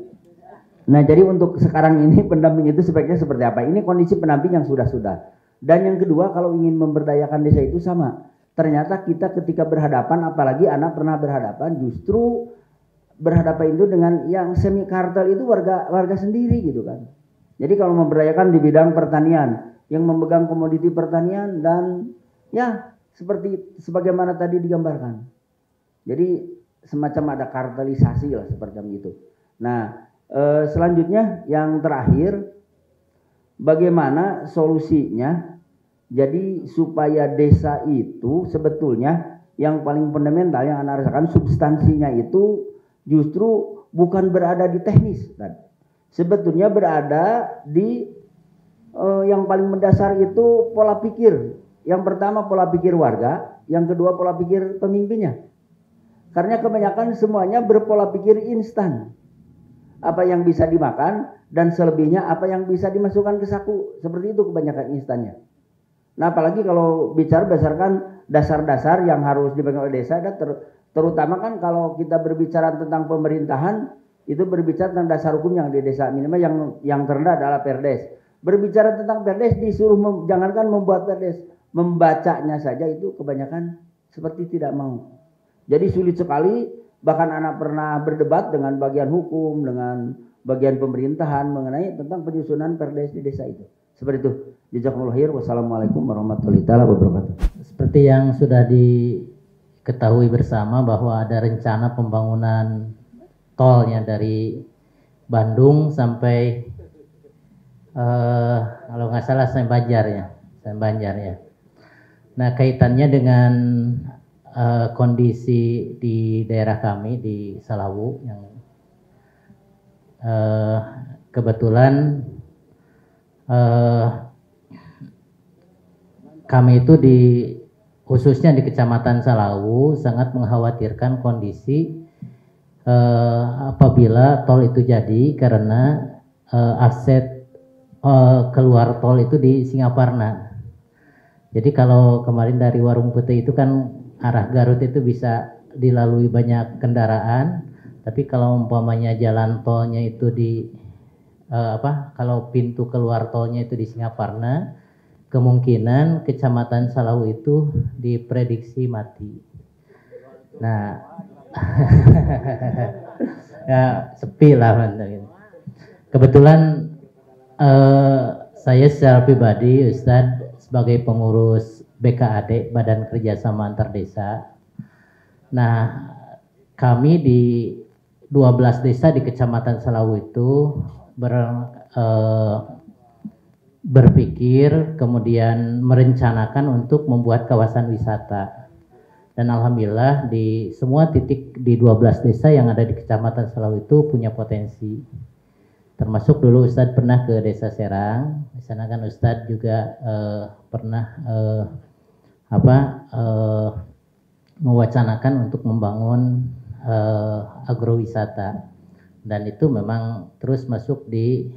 Nah, jadi untuk sekarang ini pendamping itu sebaiknya seperti apa? Ini kondisi pendamping yang sudah-sudah. Dan yang kedua, kalau ingin memberdayakan desa itu sama. Ternyata kita ketika berhadapan, apalagi anak pernah berhadapan, justru berhadapan itu dengan yang semi kartel itu warga sendiri gitu kan. Jadi kalau memberdayakan di bidang pertanian, yang memegang komoditi pertanian dan ya seperti sebagaimana tadi digambarkan. Jadi semacam ada kartelisasi lah seperti itu. Nah, selanjutnya yang terakhir, bagaimana solusinya? Jadi supaya desa itu sebetulnya yang paling fundamental yang Anda rasakan substansinya itu justru bukan berada di teknis, sebetulnya berada di yang paling mendasar itu pola pikir. Yang pertama pola pikir warga, yang kedua pola pikir pemimpinnya. Karena kebanyakan semuanya berpola pikir instan. Apa yang bisa dimakan dan selebihnya apa yang bisa dimasukkan ke saku. Seperti itu kebanyakan instannya. Nah, apalagi kalau bicara berdasarkan dasar-dasar yang harus dipegang oleh desa, terutama kan kalau kita berbicara tentang pemerintahan, itu berbicara tentang dasar hukum yang di desa, minimal yang terendah adalah Perdes. Berbicara tentang Perdes disuruh jangankan membuat Perdes, membacanya saja itu kebanyakan seperti tidak mau. Jadi sulit sekali, bahkan anak pernah berdebat dengan bagian hukum, dengan bagian pemerintahan mengenai tentang penyusunan Perdes di desa itu. Seperti itu. Jazakumullah khair. Wassalamualaikum warahmatullahi wabarakatuh. Seperti yang sudah diketahui bersama bahwa ada rencana pembangunan tolnya dari Bandung sampai kalau nggak salah Banjar ya. Nah, kaitannya dengan kondisi di daerah kami di Salawu yang kebetulan kami itu khususnya di Kecamatan Salawu sangat mengkhawatirkan kondisi apabila tol itu jadi, karena akses keluar tol itu di Singaparna. Jadi kalau kemarin dari Warung Putih itu kan arah Garut itu bisa dilalui banyak kendaraan, tapi kalau umpamanya jalan tolnya itu kalau pintu keluar tolnya itu di Singaparna, kemungkinan Kecamatan Salawu itu diprediksi mati. Nah, ya sepi lah. Kebetulan saya secara pribadi, Ustadz, sebagai pengurus BKAD, Badan Kerjasama Antar Desa. Nah, kami di 12 desa di Kecamatan Salawu itu berpikir kemudian merencanakan untuk membuat kawasan wisata. Dan alhamdulillah di semua titik di 12 desa yang ada di Kecamatan Salawu itu punya potensi. Termasuk dulu Ustadz pernah ke Desa Serang, di sana kan Ustadz juga pernah mewacanakan untuk membangun agrowisata, dan itu memang terus masuk di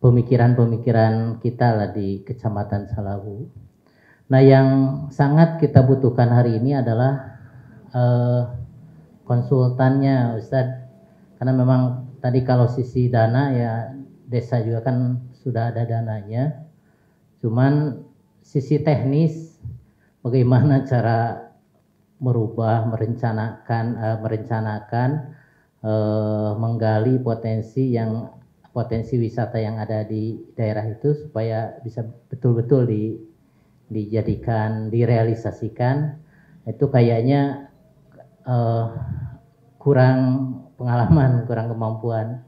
pemikiran-pemikiran kita lah di Kecamatan Salawu. Nah, yang sangat kita butuhkan hari ini adalah konsultannya, Ustadz, karena memang tadi kalau sisi dana ya desa juga kan sudah ada dananya, cuman sisi teknis bagaimana cara merubah, merencanakan, menggali potensi wisata yang ada di daerah itu supaya bisa betul-betul dijadikan, direalisasikan. Itu kayaknya kurang pengalaman, kurang kemampuan.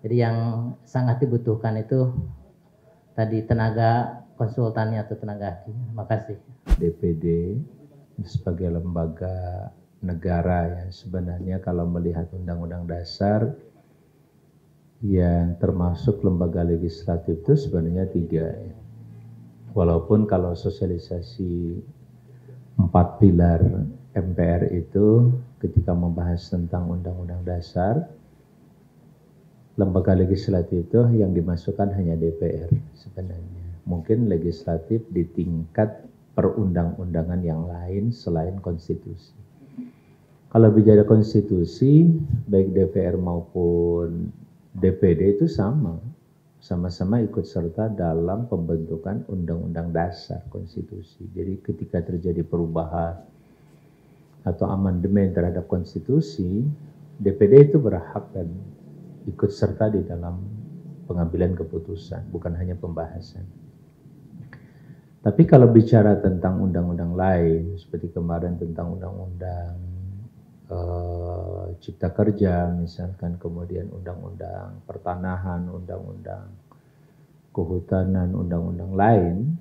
Jadi yang sangat dibutuhkan itu tadi tenaga konsultannya atau tenaga ahli. Terima kasih. DPD sebagai lembaga negara ya, sebenarnya kalau melihat Undang-Undang Dasar yang termasuk lembaga legislatif itu sebenarnya 3 ya. Walaupun kalau sosialisasi 4 pilar MPR itu ketika membahas tentang Undang-Undang Dasar, lembaga legislatif itu yang dimasukkan hanya DPR sebenarnya. Mungkin legislatif di tingkat perundang-undangan yang lain selain konstitusi. Kalau bicara konstitusi, baik DPR maupun DPD itu sama-sama ikut serta dalam pembentukan undang-undang dasar konstitusi. Jadi ketika terjadi perubahan atau amandemen terhadap konstitusi, DPD itu berhak dan ikut serta di dalam pengambilan keputusan, bukan hanya pembahasan. Tapi kalau bicara tentang undang-undang lain, seperti kemarin tentang undang-undang Cipta Kerja misalkan, kemudian undang-undang pertanahan, undang-undang kehutanan, undang-undang lain,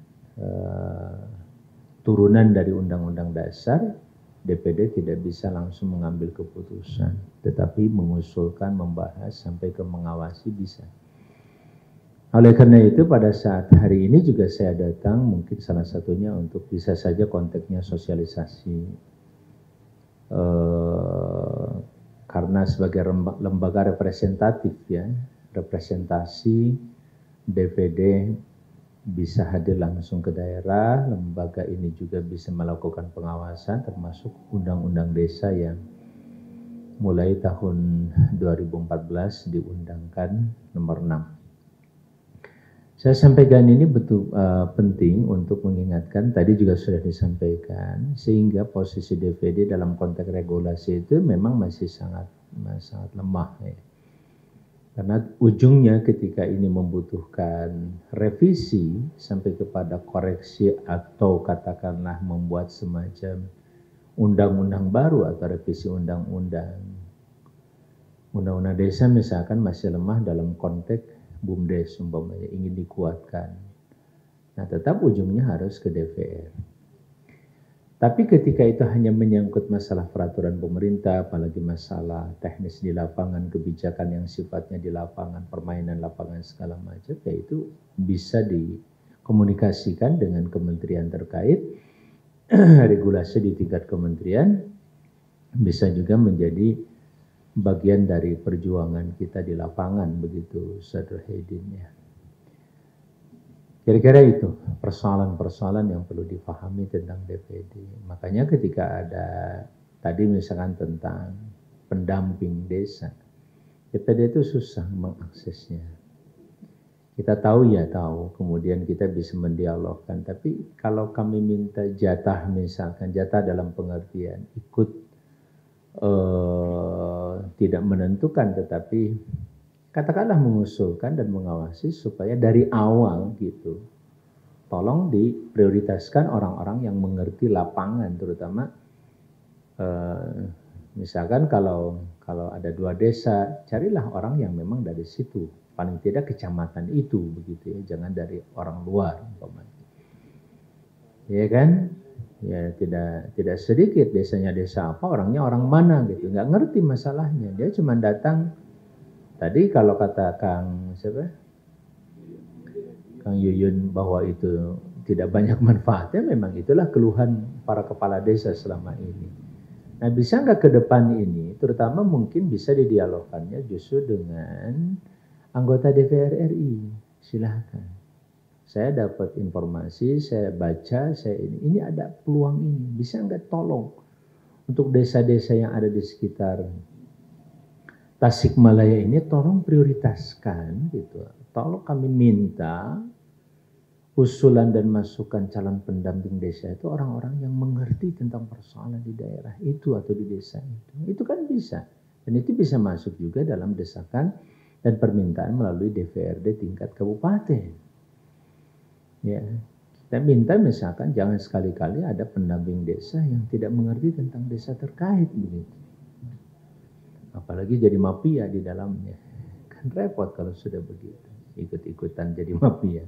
turunan dari undang-undang dasar, DPD tidak bisa langsung mengambil keputusan, tetapi mengusulkan, membahas, sampai ke mengawasi bisa. Oleh karena itu pada saat hari ini juga saya datang mungkin salah satunya untuk bisa saja konteksnya sosialisasi. Karena sebagai lembaga representatif ya, representasi DPD bisa hadir langsung ke daerah, lembaga ini juga bisa melakukan pengawasan termasuk undang-undang desa yang mulai tahun 2014 diundangkan nomor 6. Saya sampaikan ini betul penting untuk mengingatkan, tadi juga sudah disampaikan, sehingga posisi DPD dalam konteks regulasi itu memang masih sangat lemah ya. Karena ujungnya ketika ini membutuhkan revisi sampai kepada koreksi atau katakanlah membuat semacam undang-undang baru atau revisi undang-undang desa misalkan masih lemah dalam konteks BUMDes umpamanya ingin dikuatkan. Nah, tetap ujungnya harus ke DPR. Tapi ketika itu hanya menyangkut masalah peraturan pemerintah, apalagi masalah teknis di lapangan, kebijakan yang sifatnya di lapangan, permainan lapangan segala macam, ya itu bisa dikomunikasikan dengan kementerian terkait, regulasi di tingkat kementerian, bisa juga menjadi bagian dari perjuangan kita di lapangan, begitu Saudara Hedin ya. Kira-kira itu persoalan-persoalan yang perlu dipahami tentang DPD. Makanya ketika ada tadi misalkan tentang pendamping desa, DPD itu susah mengaksesnya. Kita tahu ya tahu, kemudian kita bisa mendialogkan. Tapi kalau kami minta jatah misalkan, jatah dalam pengertian ikut tidak menentukan, tetapi katakanlah mengusulkan dan mengawasi supaya dari awal gitu, tolong diprioritaskan orang-orang yang mengerti lapangan, terutama misalkan kalau ada 2 desa, carilah orang yang memang dari situ, paling tidak kecamatan itu, begitu ya, jangan dari orang luar, ya kan? Ya tidak sedikit desanya desa apa, orangnya orang mana gitu, nggak ngerti masalahnya, dia cuma datang. Tadi kalau kata Kang Yuyun bahwa itu tidak banyak manfaatnya, memang itulah keluhan para kepala desa selama ini. Nah, bisa nggak ke depan ini, terutama mungkin bisa didialogkannya justru dengan anggota DPR RI. Silahkan. Saya dapat informasi, saya baca, ini ada peluang ini. Bisa nggak tolong untuk desa-desa yang ada di sekitar Tasikmalaya ini tolong prioritaskan gitu. Tolong kami minta usulan dan masukan calon pendamping desa itu orang-orang yang mengerti tentang persoalan di daerah itu atau di desa itu. Itu kan bisa. Dan itu bisa masuk juga dalam desakan dan permintaan melalui DPRD tingkat kabupaten. Ya, kita minta misalkan jangan sekali-kali ada pendamping desa yang tidak mengerti tentang desa terkait begitu. Apalagi jadi mafia di dalamnya. Kan repot kalau sudah begitu. Ikut-ikutan jadi mafia.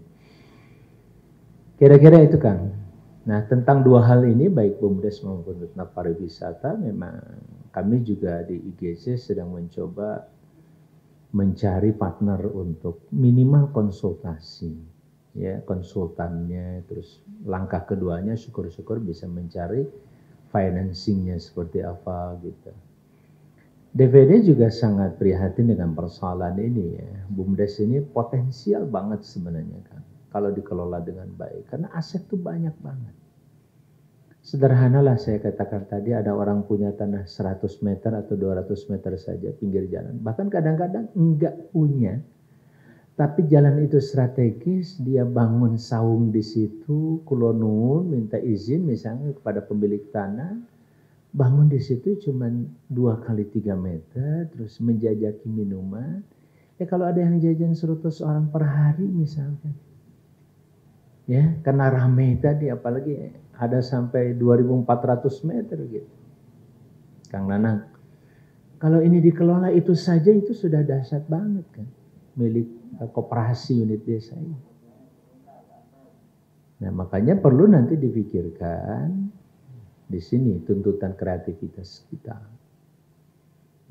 Kira-kira itu Kang. Nah, tentang 2 hal ini baik BUMDes maupun tentang pariwisata, memang kami juga di IGC sedang mencoba mencari partner untuk minimal konsultasi. Ya, konsultannya, terus langkah keduanya syukur-syukur bisa mencari financingnya seperti apa gitu. DPD juga sangat prihatin dengan persoalan ini ya. BUMDes ini potensial banget sebenarnya kan, kalau dikelola dengan baik, karena aset tuh banyak banget. Sederhanalah saya katakan tadi, ada orang punya tanah 100 meter atau 200 meter saja pinggir jalan, bahkan kadang-kadang enggak punya, tapi jalan itu strategis, dia bangun saung di situ, kulonun minta izin misalnya kepada pemilik tanah, bangun di situ cuma 2 kali 3 meter, terus menjajaki minuman. Ya kalau ada yang jajan 100 orang per hari misalkan, ya karena rame tadi, apalagi ada sampai 2.400 meter gitu. Kang Nanang, kalau ini dikelola itu saja itu sudah dahsyat banget kan, milik koperasi unit desa ini. Nah makanya perlu nanti dipikirkan di sini tuntutan kreativitas kita.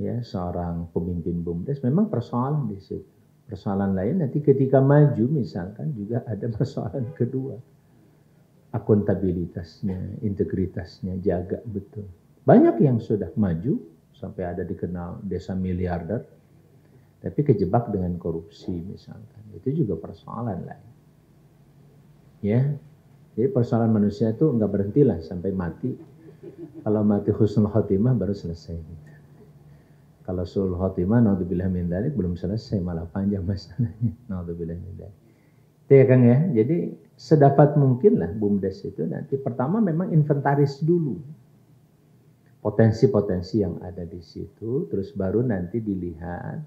Ya, seorang pemimpin BUMDes memang persoalan di situ. Persoalan lain nanti ketika maju misalkan juga ada persoalan kedua. Akuntabilitasnya, integritasnya jaga betul. Banyak yang sudah maju sampai ada dikenal desa miliarder, tapi kejebak dengan korupsi misalkan. Itu juga persoalan lain. Ya. Jadi persoalan manusia itu enggak berhentilah sampai mati. Kalau mati husnul khotimah baru selesai. Kalau su'ul khotimah, naudzubillah min dzalik, belum selesai, malah panjang masalahnya. Naudzubillah min dzalik. Itu ya Kang ya. Jadi sedapat mungkin lah BUMDes itu nanti pertama memang inventaris dulu potensi-potensi yang ada di situ, terus baru nanti dilihat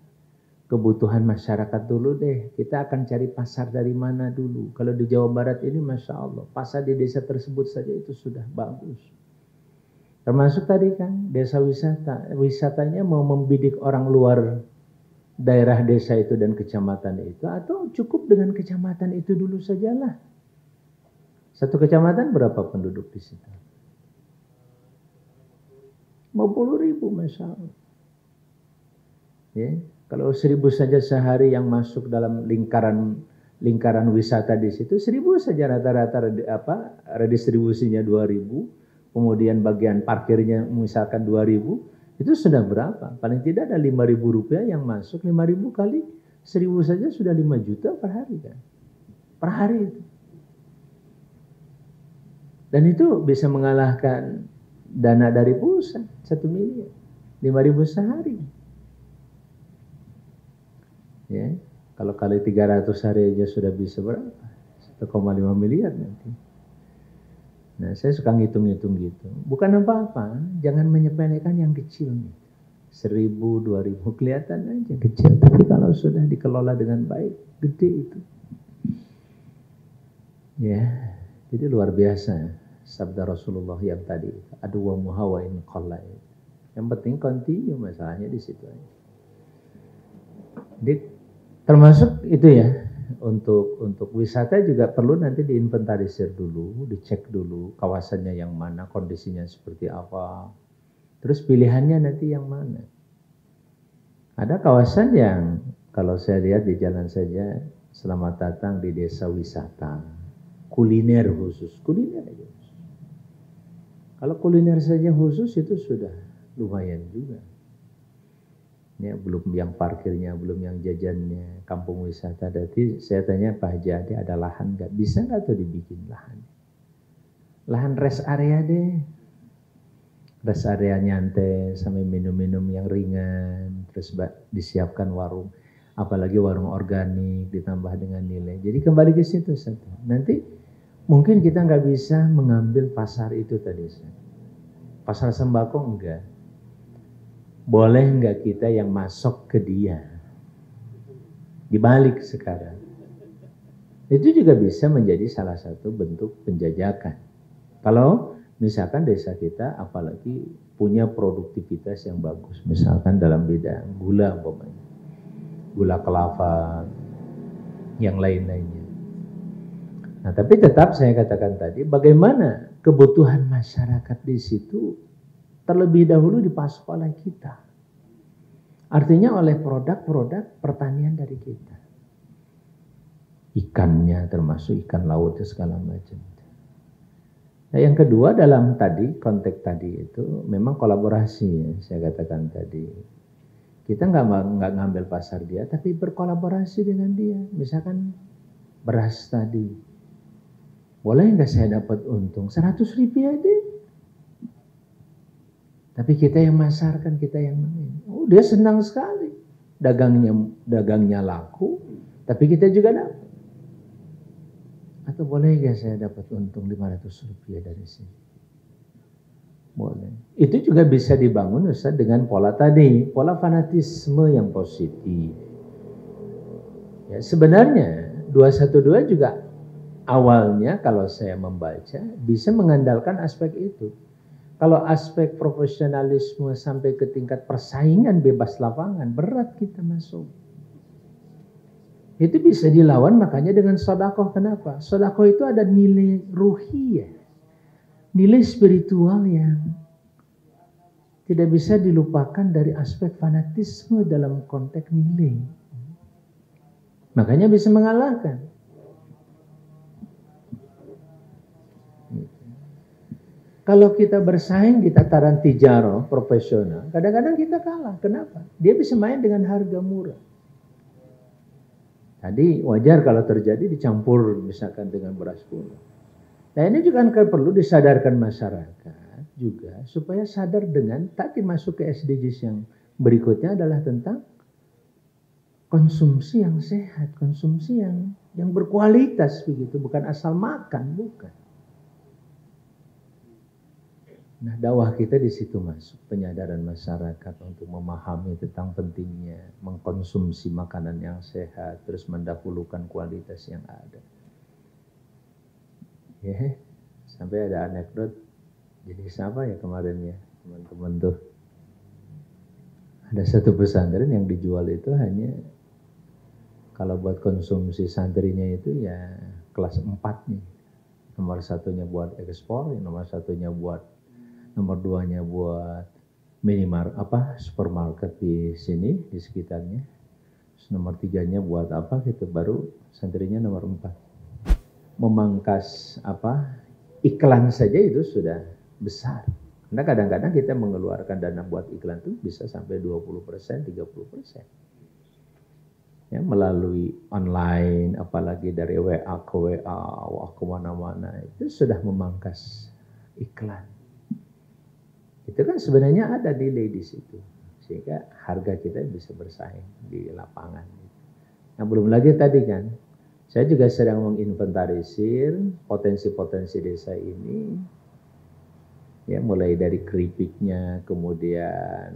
kebutuhan masyarakat dulu deh. Kita akan cari pasar dari mana dulu. Kalau di Jawa Barat ini Masya Allah, pasar di desa tersebut saja itu sudah bagus. Termasuk tadi kan, desa wisata. Wisatanya mau membidik orang luar daerah desa itu dan kecamatan itu, atau cukup dengan kecamatan itu dulu sajalah. Satu kecamatan berapa penduduk di situ? 50.000 Masya Allah. Ya, kalau 1.000 saja sehari yang masuk dalam lingkaran wisata di situ, 1.000 saja rata-rata redistribusinya 2.000, kemudian bagian parkirnya misalkan 2.000, itu sudah berapa? Paling tidak ada 5.000 rupiah yang masuk, 5.000 kali 1.000 saja sudah 5 juta per hari kan? Per hari itu. Dan itu bisa mengalahkan dana dari pusat 1 miliar, 5.000 sehari. Ya, kalau kali 300 hari aja sudah bisa berapa? 1,5 miliar nanti. Nah, saya suka ngitung-ngitung gitu. Bukan apa-apa, jangan menyepelekan yang kecil nih. 1.000, 2.000 kelihatan aja kecil, tapi kalau sudah dikelola dengan baik, gede itu. Ya, jadi luar biasa sabda Rasulullah yang tadi, adu wa muhawain qalla. Yang penting continue, masalahnya di situ aja. Jadi termasuk itu ya, untuk wisata juga perlu nanti diinventarisir dulu, dicek dulu kawasannya yang mana, kondisinya seperti apa. Terus pilihannya nanti yang mana. Ada kawasan yang kalau saya lihat di jalan saja, selamat datang di desa wisata, kuliner khusus, kuliner aja. Kalau kuliner saja khusus itu sudah lumayan juga. Ya, belum yang parkirnya, belum yang jajannya, kampung wisata. Jadi saya tanya Pak Haji, ada lahan nggak? Bisa nggak tuh dibikin lahan? Lahan rest area deh. Rest area nyantai sampai minum-minum yang ringan, terus disiapkan warung, apalagi warung organik ditambah dengan nilai. Jadi kembali ke situ satu. Nanti mungkin kita nggak bisa mengambil pasar itu tadi. Pasar sembako enggak. Boleh enggak kita yang masuk ke dia? Dibalik sekarang. Itu juga bisa menjadi salah satu bentuk penjajakan. Kalau misalkan desa kita apalagi punya produktivitas yang bagus. Misalkan dalam bidang gula umpamanya. Gula kelapa, yang lain-lainnya. Nah, tapi tetap saya katakan tadi, bagaimana kebutuhan masyarakat di situ terlebih dahulu dipasok oleh kita. Artinya oleh produk-produk pertanian dari kita. Ikannya termasuk ikan laut segala macam. Nah, yang kedua dalam tadi konteks tadi itu memang kolaborasi ya, saya katakan tadi. Kita nggak ngambil pasar dia, tapi berkolaborasi dengan dia. Misalkan beras tadi, boleh nggak saya dapat untung 100 rupiah deh? Tapi kita yang masarkan, kita yang main. Oh, dia senang sekali. Dagangnya laku, tapi kita juga dapat. Atau boleh nggak saya dapat untung 500 rupiah dari sini? Boleh. Itu juga bisa dibangun Ustaz dengan pola tadi, pola fanatisme yang positif. Ya, sebenarnya 212 juga awalnya kalau saya membaca bisa mengandalkan aspek itu. Kalau aspek profesionalisme sampai ke tingkat persaingan bebas lapangan, berat kita masuk. Itu bisa dilawan makanya dengan sedekah. Kenapa? Sedekah itu ada nilai ruhiyah, nilai spiritual yang tidak bisa dilupakan dari aspek fanatisme dalam konteks nilai. Makanya bisa mengalahkan. Kalau kita bersaing di tataran tijarah profesional, kadang-kadang kita kalah. Kenapa? Dia bisa main dengan harga murah. Tadi wajar kalau terjadi dicampur misalkan dengan beras pula. Nah ini juga kan perlu disadarkan masyarakat juga supaya sadar dengan tadi masuk ke SDGs yang berikutnya adalah tentang konsumsi yang sehat, konsumsi yang berkualitas begitu, bukan asal makan, bukan. Nah, dakwah kita di situ masuk, penyadaran masyarakat untuk memahami tentang pentingnya mengkonsumsi makanan yang sehat, terus mendahulukan kualitas yang ada. Ya, sampai ada anekdot, jadi siapa ya kemarin ya, teman-teman tuh. Ada satu pesantren yang dijual itu hanya, kalau buat konsumsi santrinya itu ya kelas 4 nih. Nomor satunya buat ekspor, nomor satunya buat nomor 2-nya buat supermarket di sini di sekitarnya. Terus nomor 3-nya buat apa gitu, baru santrinya nomor 4. Memangkas iklan saja itu sudah besar. Karena kadang-kadang kita mengeluarkan dana buat iklan itu bisa sampai 20%, 30%. Ya, melalui online, apalagi dari WA ke WA, kemana-mana, itu sudah memangkas iklan. Itu kan sebenarnya ada delay di situ, sehingga harga kita bisa bersaing di lapangan. Nah, belum lagi tadi kan, saya juga sedang menginventarisir potensi-potensi desa ini, ya mulai dari keripiknya, kemudian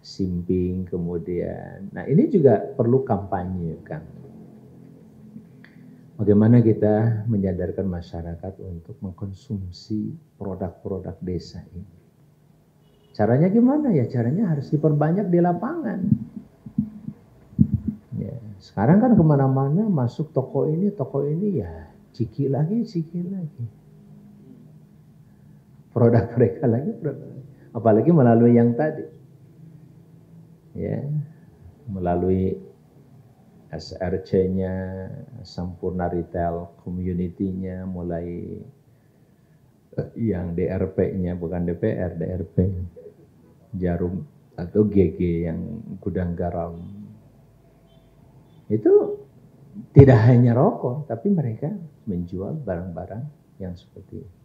simping, kemudian, nah ini juga perlu kampanye kan. Bagaimana kita menyadarkan masyarakat untuk mengkonsumsi produk-produk desa ini. Caranya gimana ya? Caranya harus diperbanyak di lapangan. Ya, sekarang kan kemana-mana masuk toko ini ya ciki lagi. Produk mereka lagi, apalagi melalui yang tadi. Ya, melalui SRC-nya, Sampurna Retail Community-nya, mulai yang DRP-nya, bukan DPR, DRP, Jarum atau GG yang gudang garam. Itu tidak hanya rokok, tapi mereka menjual barang-barang yang seperti itu.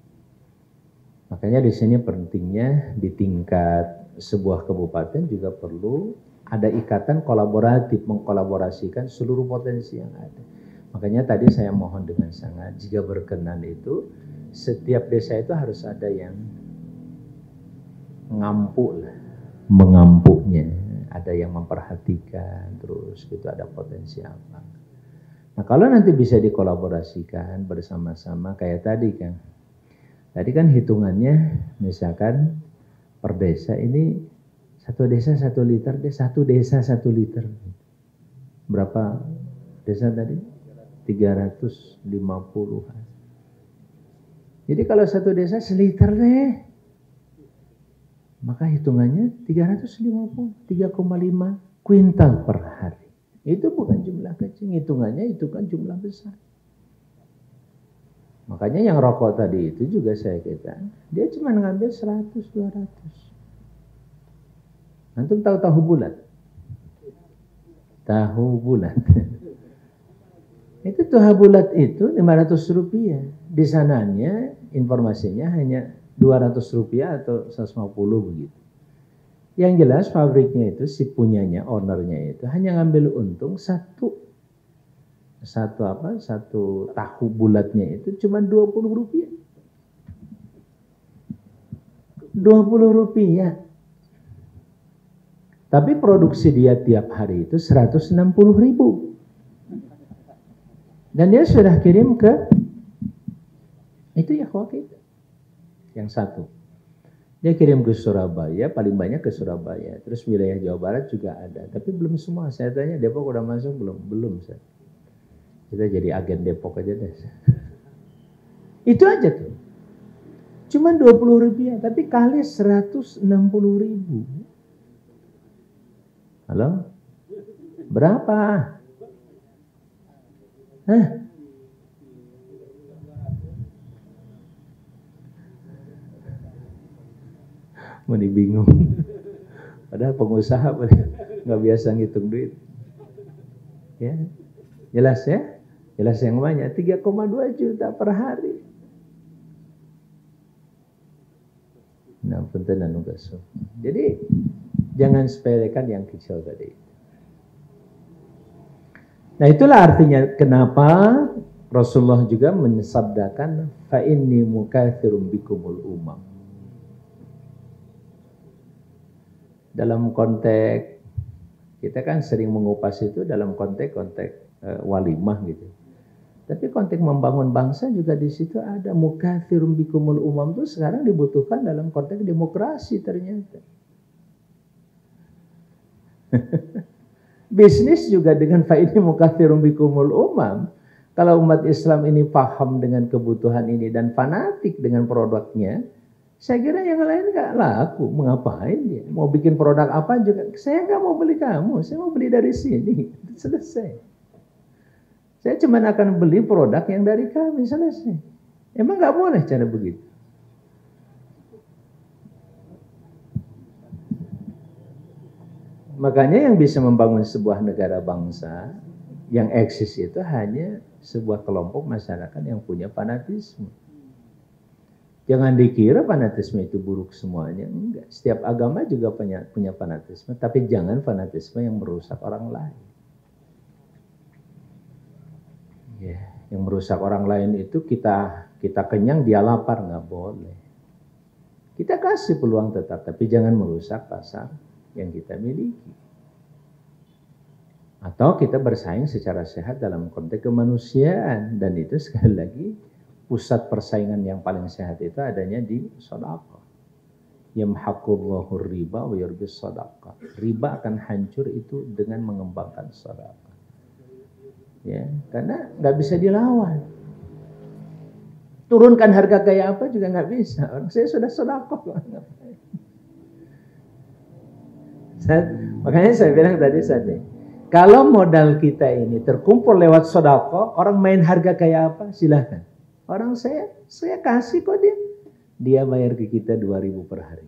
Makanya di sini pentingnya di tingkat sebuah kabupaten juga perlu ada ikatan kolaboratif, mengkolaborasikan seluruh potensi yang ada. Makanya tadi saya mohon dengan sangat, jika berkenan itu, setiap desa itu harus ada yang mengampuknya, ada yang memperhatikan, terus gitu ada potensi apa. Nah kalau nanti bisa dikolaborasikan bersama-sama kayak tadi kan hitungannya misalkan per desa ini satu desa 1 liter, satu desa 1 liter. Berapa desa tadi? 350-an. Jadi kalau satu desa 1 liter deh, maka hitungannya 350, 3,5 kuintal per hari. Itu bukan jumlah kecil, hitungannya itu kan jumlah besar. Makanya yang rokok tadi itu juga saya kira, dia cuma ngambil 100-200. Antum tahu tahu bulat? Tahu bulat. Itu tahu bulat itu 500 rupiah. Di sananya informasinya hanya 200 rupiah atau 150 begitu. Yang jelas pabriknya itu, si punyanya, ownernya itu hanya ngambil untung satu tahu bulatnya itu cuma 20 rupiah. 20 rupiah. Tapi produksi dia tiap hari itu 160.000. Dan dia sudah kirim ke itu ya kita. Yang satu. Dia kirim ke Surabaya, paling banyak ke Surabaya. Terus wilayah Jawa Barat juga ada, tapi belum semua. Saya tanya Depok udah masuk belum saya. Kita jadi agen Depok aja deh. Itu aja tuh. Cuma 20 rupiah, tapi kali 160.000. Halo? Berapa? Hah? Mau bingung. Padahal pengusaha nggak biasa ngitung duit. Ya, jelas ya? Jelas yang banyak. 3,2 juta per hari. Nah, punten anu gaso. Jadi jangan sepelekan yang kecil tadi. Nah, itulah artinya kenapa Rasulullah juga mensabdakan fa inni mukatsirum bikumul umam. Dalam konteks kita kan sering mengupas itu dalam konteks walimah gitu. Tapi konteks membangun bangsa juga di situ ada mukatsirum bikumul umam itu sekarang dibutuhkan dalam konteks demokrasi ternyata. Bisnis juga dengan fa inni mukatsirum bikumul umam. Kalau umat Islam ini paham dengan kebutuhan ini dan fanatik dengan produknya, Saya kira yang lain nggak laku, mengapain dia? Mau bikin produk apa juga, saya nggak mau beli kamu, saya mau beli dari sini, selesai. Saya cuma akan beli produk yang dari kami, selesai. Emang nggak boleh cara begitu? Makanya yang bisa membangun sebuah negara bangsa yang eksis itu hanya sebuah kelompok masyarakat yang punya fanatisme. Jangan dikira fanatisme itu buruk semuanya, enggak. Setiap agama juga punya fanatisme, tapi jangan fanatisme yang merusak orang lain. Ya, yang merusak orang lain itu kita kenyang, dia lapar, nggak boleh. Kita kasih peluang tetap, tapi jangan merusak pasar yang kita miliki. Atau kita bersaing secara sehat dalam konteks kemanusiaan, dan itu sekali lagi pusat persaingan yang paling sehat itu adanya di sedekah. Yamhaqullahu riba wa yurbis sedekah. Riba akan hancur itu dengan mengembangkan sedekah. Ya, karena nggak bisa dilawan. Turunkan harga kayak apa juga nggak bisa. Orang saya sudah sedekah. Makanya saya bilang tadi kalau modal kita ini terkumpul lewat sedekah, orang main harga kayak apa silahkan. Orang saya kasih kok dia bayar ke kita 2.000 per hari.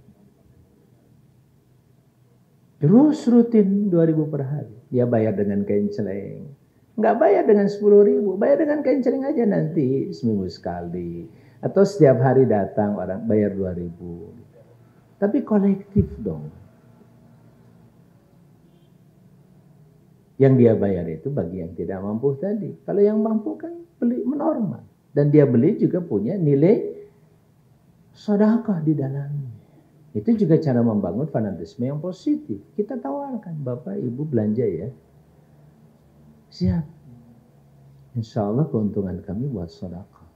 Terus rutin 2.000 per hari. Dia bayar dengan kain celeng. Nggak bayar dengan 10.000, bayar dengan kain celeng aja nanti seminggu sekali. Atau setiap hari datang orang bayar 2.000. Tapi kolektif dong. Yang dia bayar itu bagi yang tidak mampu tadi. Kalau yang mampu kan beli menormal. Dan dia beli juga punya nilai sedekah di dalamnya. Itu juga cara membangun fanatisme yang positif. Kita tawarkan, Bapak Ibu belanja ya. Siap. Insya Allah keuntungan kami buat sedekah.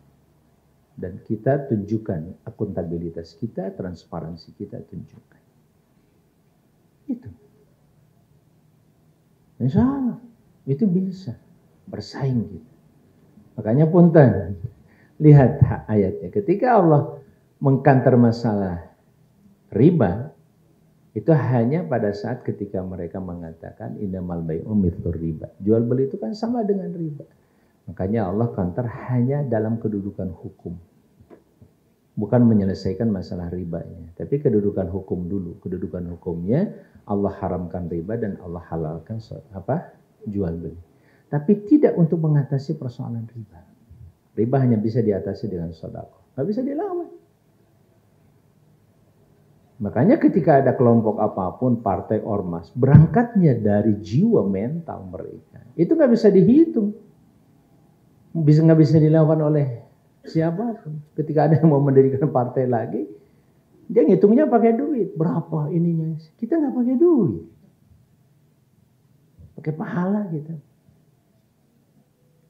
Dan kita tunjukkan akuntabilitas kita, transparansi kita tunjukkan. Itu. Insya Allah itu bisa bersaing gitu. Makanya punten, lihat ayatnya. Ketika Allah mengkanter masalah riba, itu hanya pada saat ketika mereka mengatakan innamal bai'u mithlur riba. Jual beli itu kan sama dengan riba. Makanya Allah kanter hanya dalam kedudukan hukum. Bukan menyelesaikan masalah ribanya, tapi kedudukan hukum dulu. Kedudukan hukumnya Allah haramkan riba dan Allah halalkan jual beli. Tapi tidak untuk mengatasi persoalan riba. Riba hanya bisa diatasi dengan sedekah. Nggak bisa dilawan. Makanya ketika ada kelompok apapun, partai ormas, berangkatnya dari jiwa mental mereka. Itu nggak bisa dihitung. Nggak bisa dilawan oleh siapapun. Ketika ada yang mau mendirikan partai lagi, dia ngitungnya pakai duit. Berapa ininya? Kita nggak pakai duit. Pakai pahala kita.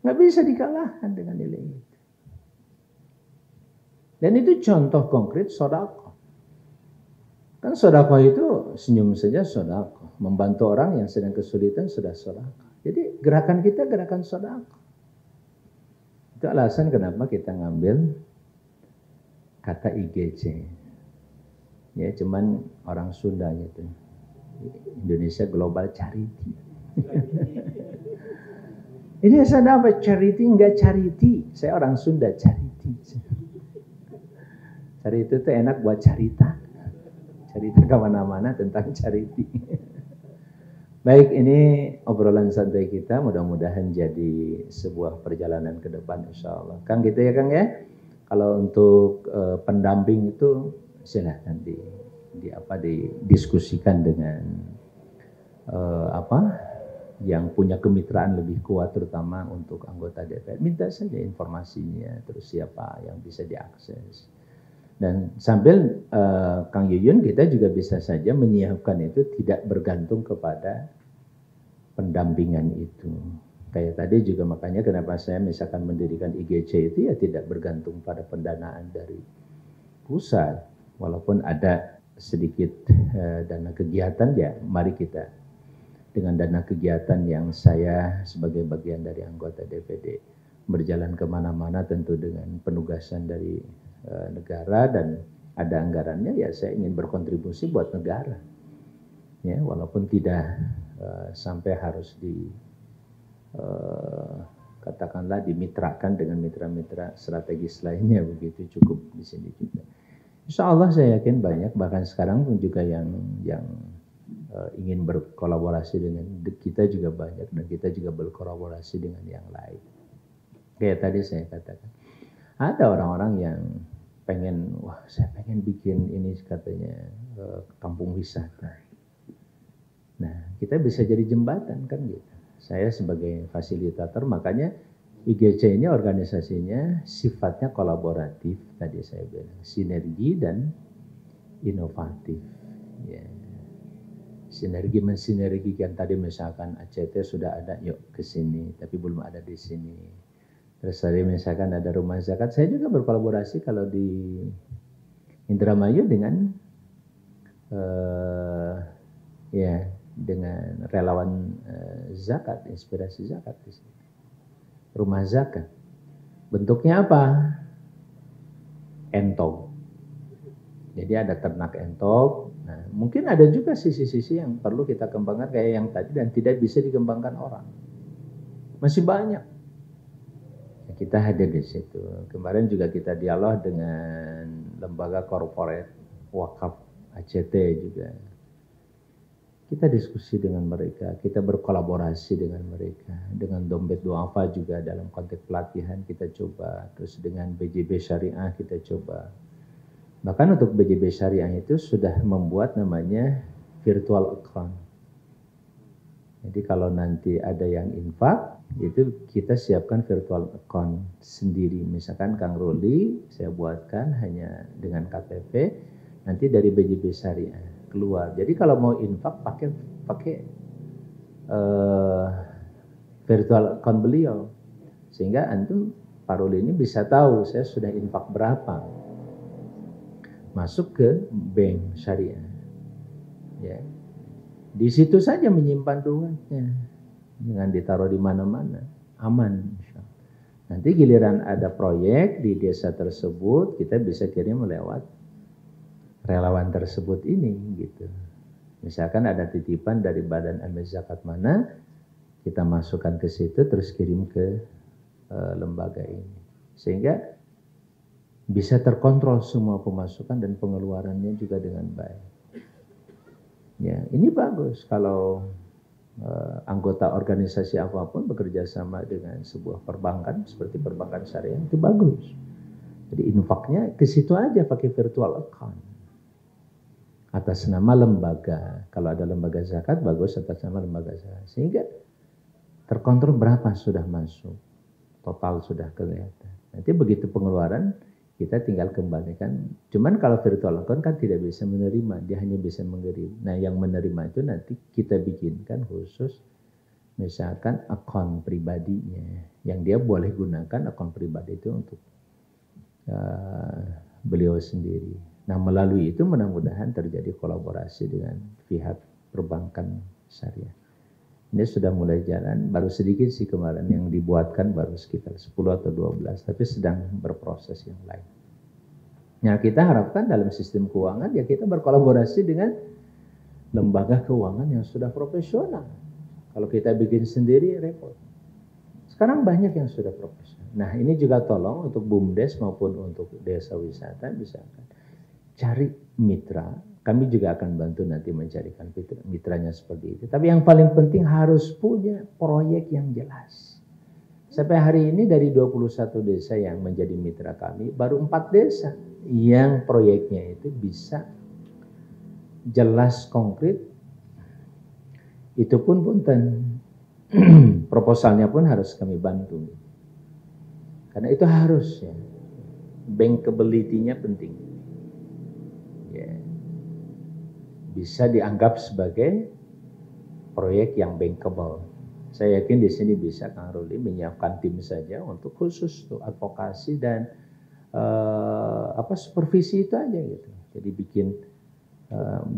Nggak bisa dikalahkan dengan nilai itu. Dan itu contoh konkret sedekah. Kan sedekah itu senyum saja sedekah. Membantu orang yang sedang kesulitan sudah sedekah. Jadi gerakan kita gerakan sedekah. Itu alasan kenapa kita ngambil kata IGC. Ya cuman orang Sunda gitu. Indonesia Global Charity. Ini saya dapat charity, enggak charity. Saya orang Sunda, charity. Charity itu enak buat cerita. Cerita kemana-mana tentang charity. Baik, ini obrolan santai kita. Mudah-mudahan jadi sebuah perjalanan ke depan insya Allah. Kang gitu ya Kang ya. Kalau untuk pendamping itu silahkan didiskusikan dengan yang punya kemitraan lebih kuat, terutama untuk anggota DPR. Minta saja informasinya, terus siapa yang bisa diakses. Dan sambil Kang Yuyun, kita juga bisa saja menyiapkan itu tidak bergantung kepada pendampingan itu. Kayak tadi juga makanya kenapa saya misalkan mendirikan IGC itu ya tidak bergantung pada pendanaan dari pusat. Walaupun ada sedikit dana kegiatan, ya mari kita dengan dana kegiatan yang saya sebagai bagian dari anggota DPD berjalan kemana-mana tentu dengan penugasan dari negara dan ada anggarannya, ya saya ingin berkontribusi buat negara. Ya, walaupun tidak sampai harus katakanlah dimitrakan dengan mitra-mitra strategis lainnya, begitu, cukup di sini juga. Insya Allah saya yakin banyak, bahkan sekarang pun juga yang ingin berkolaborasi dengan kita juga banyak, dan kita juga berkolaborasi dengan yang lain. Kayak tadi saya katakan, ada orang-orang yang pengen, wah saya pengen bikin ini katanya kampung wisata. Nah, kita bisa jadi jembatan kan gitu. Saya sebagai fasilitator, makanya IGC ini organisasinya sifatnya kolaboratif, tadi saya bilang, sinergi dan inovatif. Ya. Sinergi mensinergikan, tadi misalkan ACT sudah ada, yuk ke sini, tapi belum ada di sini. Terus tadi misalkan ada rumah zakat, saya juga berkolaborasi kalau di Indramayu dengan dengan relawan zakat, inspirasi zakat di sini. Rumah zakat. Bentuknya apa? Entok. Jadi ada ternak entok. Nah, mungkin ada juga sisi-sisi yang perlu kita kembangkan kayak yang tadi dan tidak bisa dikembangkan orang. Masih banyak. Kita hadir di situ. Kemarin juga kita dialog dengan lembaga corporate wakaf ACT juga. Kita diskusi dengan mereka, kita berkolaborasi dengan mereka. Dengan Dompet Duafa juga dalam konteks pelatihan kita coba. Terus dengan BJB Syariah kita coba. Bahkan untuk BJB Syariah itu sudah membuat namanya virtual account. Jadi kalau nanti ada yang infak, itu kita siapkan virtual account sendiri. Misalkan Kang Ruli, saya buatkan hanya dengan KTP, nanti dari BJB Syariah keluar. Jadi kalau mau infak pakai virtual account beliau, sehingga antum Pak Ruli ini bisa tahu saya sudah infak berapa, masuk ke bank syariah. Ya. Di situ saja menyimpan duitnya, dengan ditaruh di mana-mana, aman. Nanti giliran ada proyek di desa tersebut, kita bisa kirim lewat relawan tersebut ini, gitu. Misalkan ada titipan dari Badan Amil Zakat mana, kita masukkan ke situ, terus kirim ke lembaga ini, sehingga bisa terkontrol semua pemasukan dan pengeluarannya juga dengan baik. Ya, ini bagus kalau anggota organisasi apapun bekerja sama dengan sebuah perbankan seperti perbankan syariah, itu bagus. Jadi infaknya ke situ aja pakai virtual account atas nama lembaga. Kalau ada lembaga zakat bagus atas nama lembaga zakat, sehingga terkontrol berapa sudah masuk, total sudah kelihatan. Nanti begitu pengeluaran kita tinggal kembalikan. Cuman kalau virtual account kan tidak bisa menerima, dia hanya bisa mengirim. Nah, yang menerima itu nanti kita bikinkan khusus, misalkan akun pribadinya, yang dia boleh gunakan akun pribadi itu untuk beliau sendiri. Nah, melalui itu mudah-mudahan terjadi kolaborasi dengan pihak perbankan syariah. Ini sudah mulai jalan, baru sedikit sih kemarin yang dibuatkan, baru sekitar 10 atau 12, tapi sedang berproses yang lain. Nah, kita harapkan dalam sistem keuangan ya kita berkolaborasi dengan lembaga keuangan yang sudah profesional. Kalau kita bikin sendiri repot. Sekarang banyak yang sudah profesional. Nah, ini juga tolong untuk BUMDes maupun untuk desa wisata, misalkan cari mitra. Kami juga akan bantu nanti mencarikan mitranya seperti itu. Tapi yang paling penting harus punya proyek yang jelas. Sampai hari ini dari 21 desa yang menjadi mitra kami, baru 4 desa yang proyeknya itu bisa jelas konkret. Itu pun punten. Proposalnya pun harus kami bantu. Karena itu harus ya. Bankability-nya penting. Ya. Bisa dianggap sebagai proyek yang bankable. Saya yakin di sini bisa Kang Ruli menyiapkan tim saja untuk khusus tuh advokasi dan supervisi itu aja gitu. Jadi bikin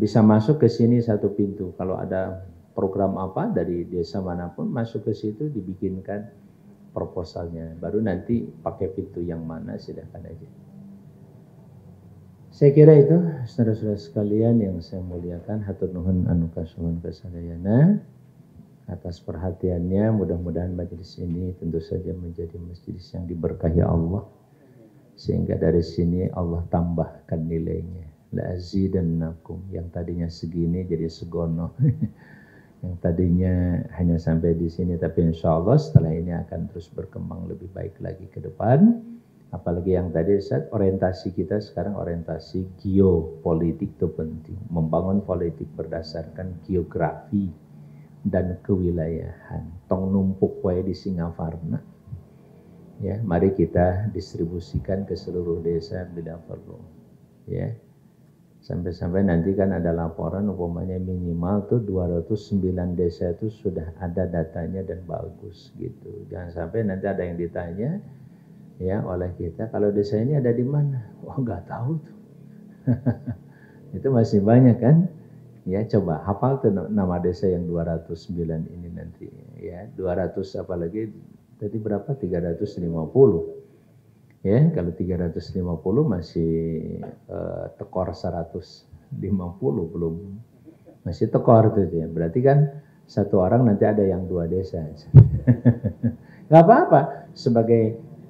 bisa masuk ke sini satu pintu. Kalau ada program apa dari desa manapun masuk ke situ dibikinkan proposalnya. Baru nanti pakai pintu yang mana silahkan aja. Saya kira itu saudara-saudara sekalian yang saya muliakan, hatur nuhun anu kasuhun kasadayana atas perhatiannya. Mudah-mudahan majelis ini tentu saja menjadi majelis yang diberkahi Allah, sehingga dari sini Allah tambahkan nilainya. La azidannakum, yang tadinya segini jadi segono. Yang tadinya hanya sampai di sini, tapi insya Allah setelah ini akan terus berkembang lebih baik lagi ke depan. Apalagi yang tadi saat orientasi kita sekarang orientasi geopolitik itu penting. Membangun politik berdasarkan geografi dan kewilayahan. Tong numpuk wae di Singaparna. Ya, mari kita distribusikan ke seluruh desa bila perlu. Ya. Sampai-sampai nanti kan ada laporan umpamanya minimal tuh 209 desa itu sudah ada datanya dan bagus gitu. Jangan sampai nanti ada yang ditanya ya oleh kita, kalau desa ini ada di mana? Wah, nggak tahu tuh. Itu masih banyak kan? Ya, coba hafal tuh nama desa yang 209 ini nanti ya. 200 apalagi tadi berapa? 350. Ya, kalau 350 masih tekor 150 belum. Masih tekor tuh ya. Berarti kan satu orang nanti ada yang 2 desa. Nggak apa-apa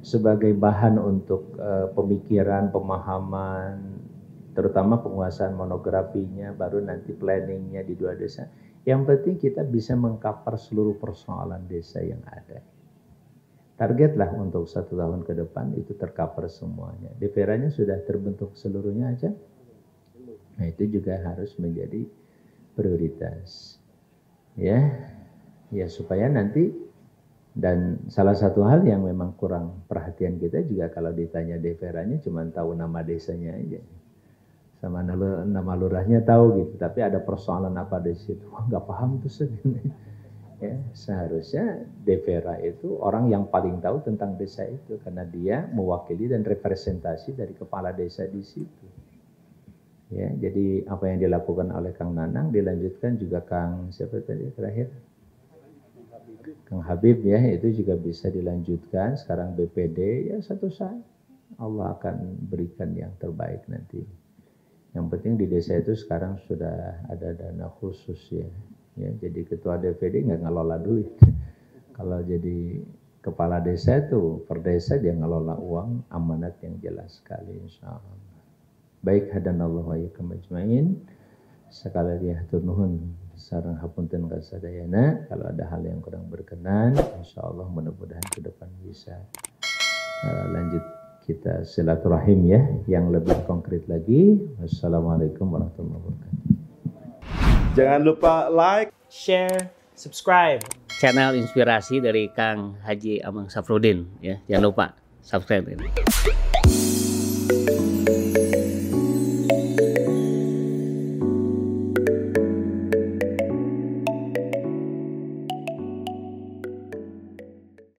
sebagai bahan untuk pemikiran, pemahaman, terutama penguasaan monografinya, baru nanti planningnya di 2 desa. Yang penting kita bisa mengcover seluruh persoalan desa yang ada. Targetlah untuk 1 tahun ke depan itu tercover semuanya. DPR-nya sudah terbentuk seluruhnya aja. Nah, itu juga harus menjadi prioritas. Ya supaya nanti. Dan salah satu hal yang memang kurang perhatian kita juga kalau ditanya DPR-nya cuma tahu nama desanya aja. Sama nama lurahnya tahu gitu. Tapi ada persoalan apa di situ. Wah, nggak paham tuh sebenarnya. Ya, seharusnya DPR itu orang yang paling tahu tentang desa itu. Karena dia mewakili dan representasi dari kepala desa di situ. Ya, jadi apa yang dilakukan oleh Kang Nanang dilanjutkan juga Kang siapa tadi terakhir? Kang Habib ya, itu juga bisa dilanjutkan. Sekarang BPD ya satu saat Allah akan berikan yang terbaik nanti. Yang penting di desa itu sekarang sudah ada dana khusus ya. Ya, jadi ketua DPD nggak ngelola duit. Kalau jadi kepala desa itu per desa dia ngelola uang amanat yang jelas sekali insyaallah. Baik, hadanallahu wa iyyakum ajmain. Sekali lagi hatur nuhun sareng hapunten kasadayana. Kalau ada hal yang kurang berkenan, insyaallah mudah-mudahan ke depan bisa lanjut kita silaturahim ya yang lebih konkret lagi. Wassalamualaikum warahmatullahi wabarakatuh. Jangan lupa like, share, subscribe channel inspirasi dari Kang Haji Amang Safruddin ya. Jangan lupa subscribe ini.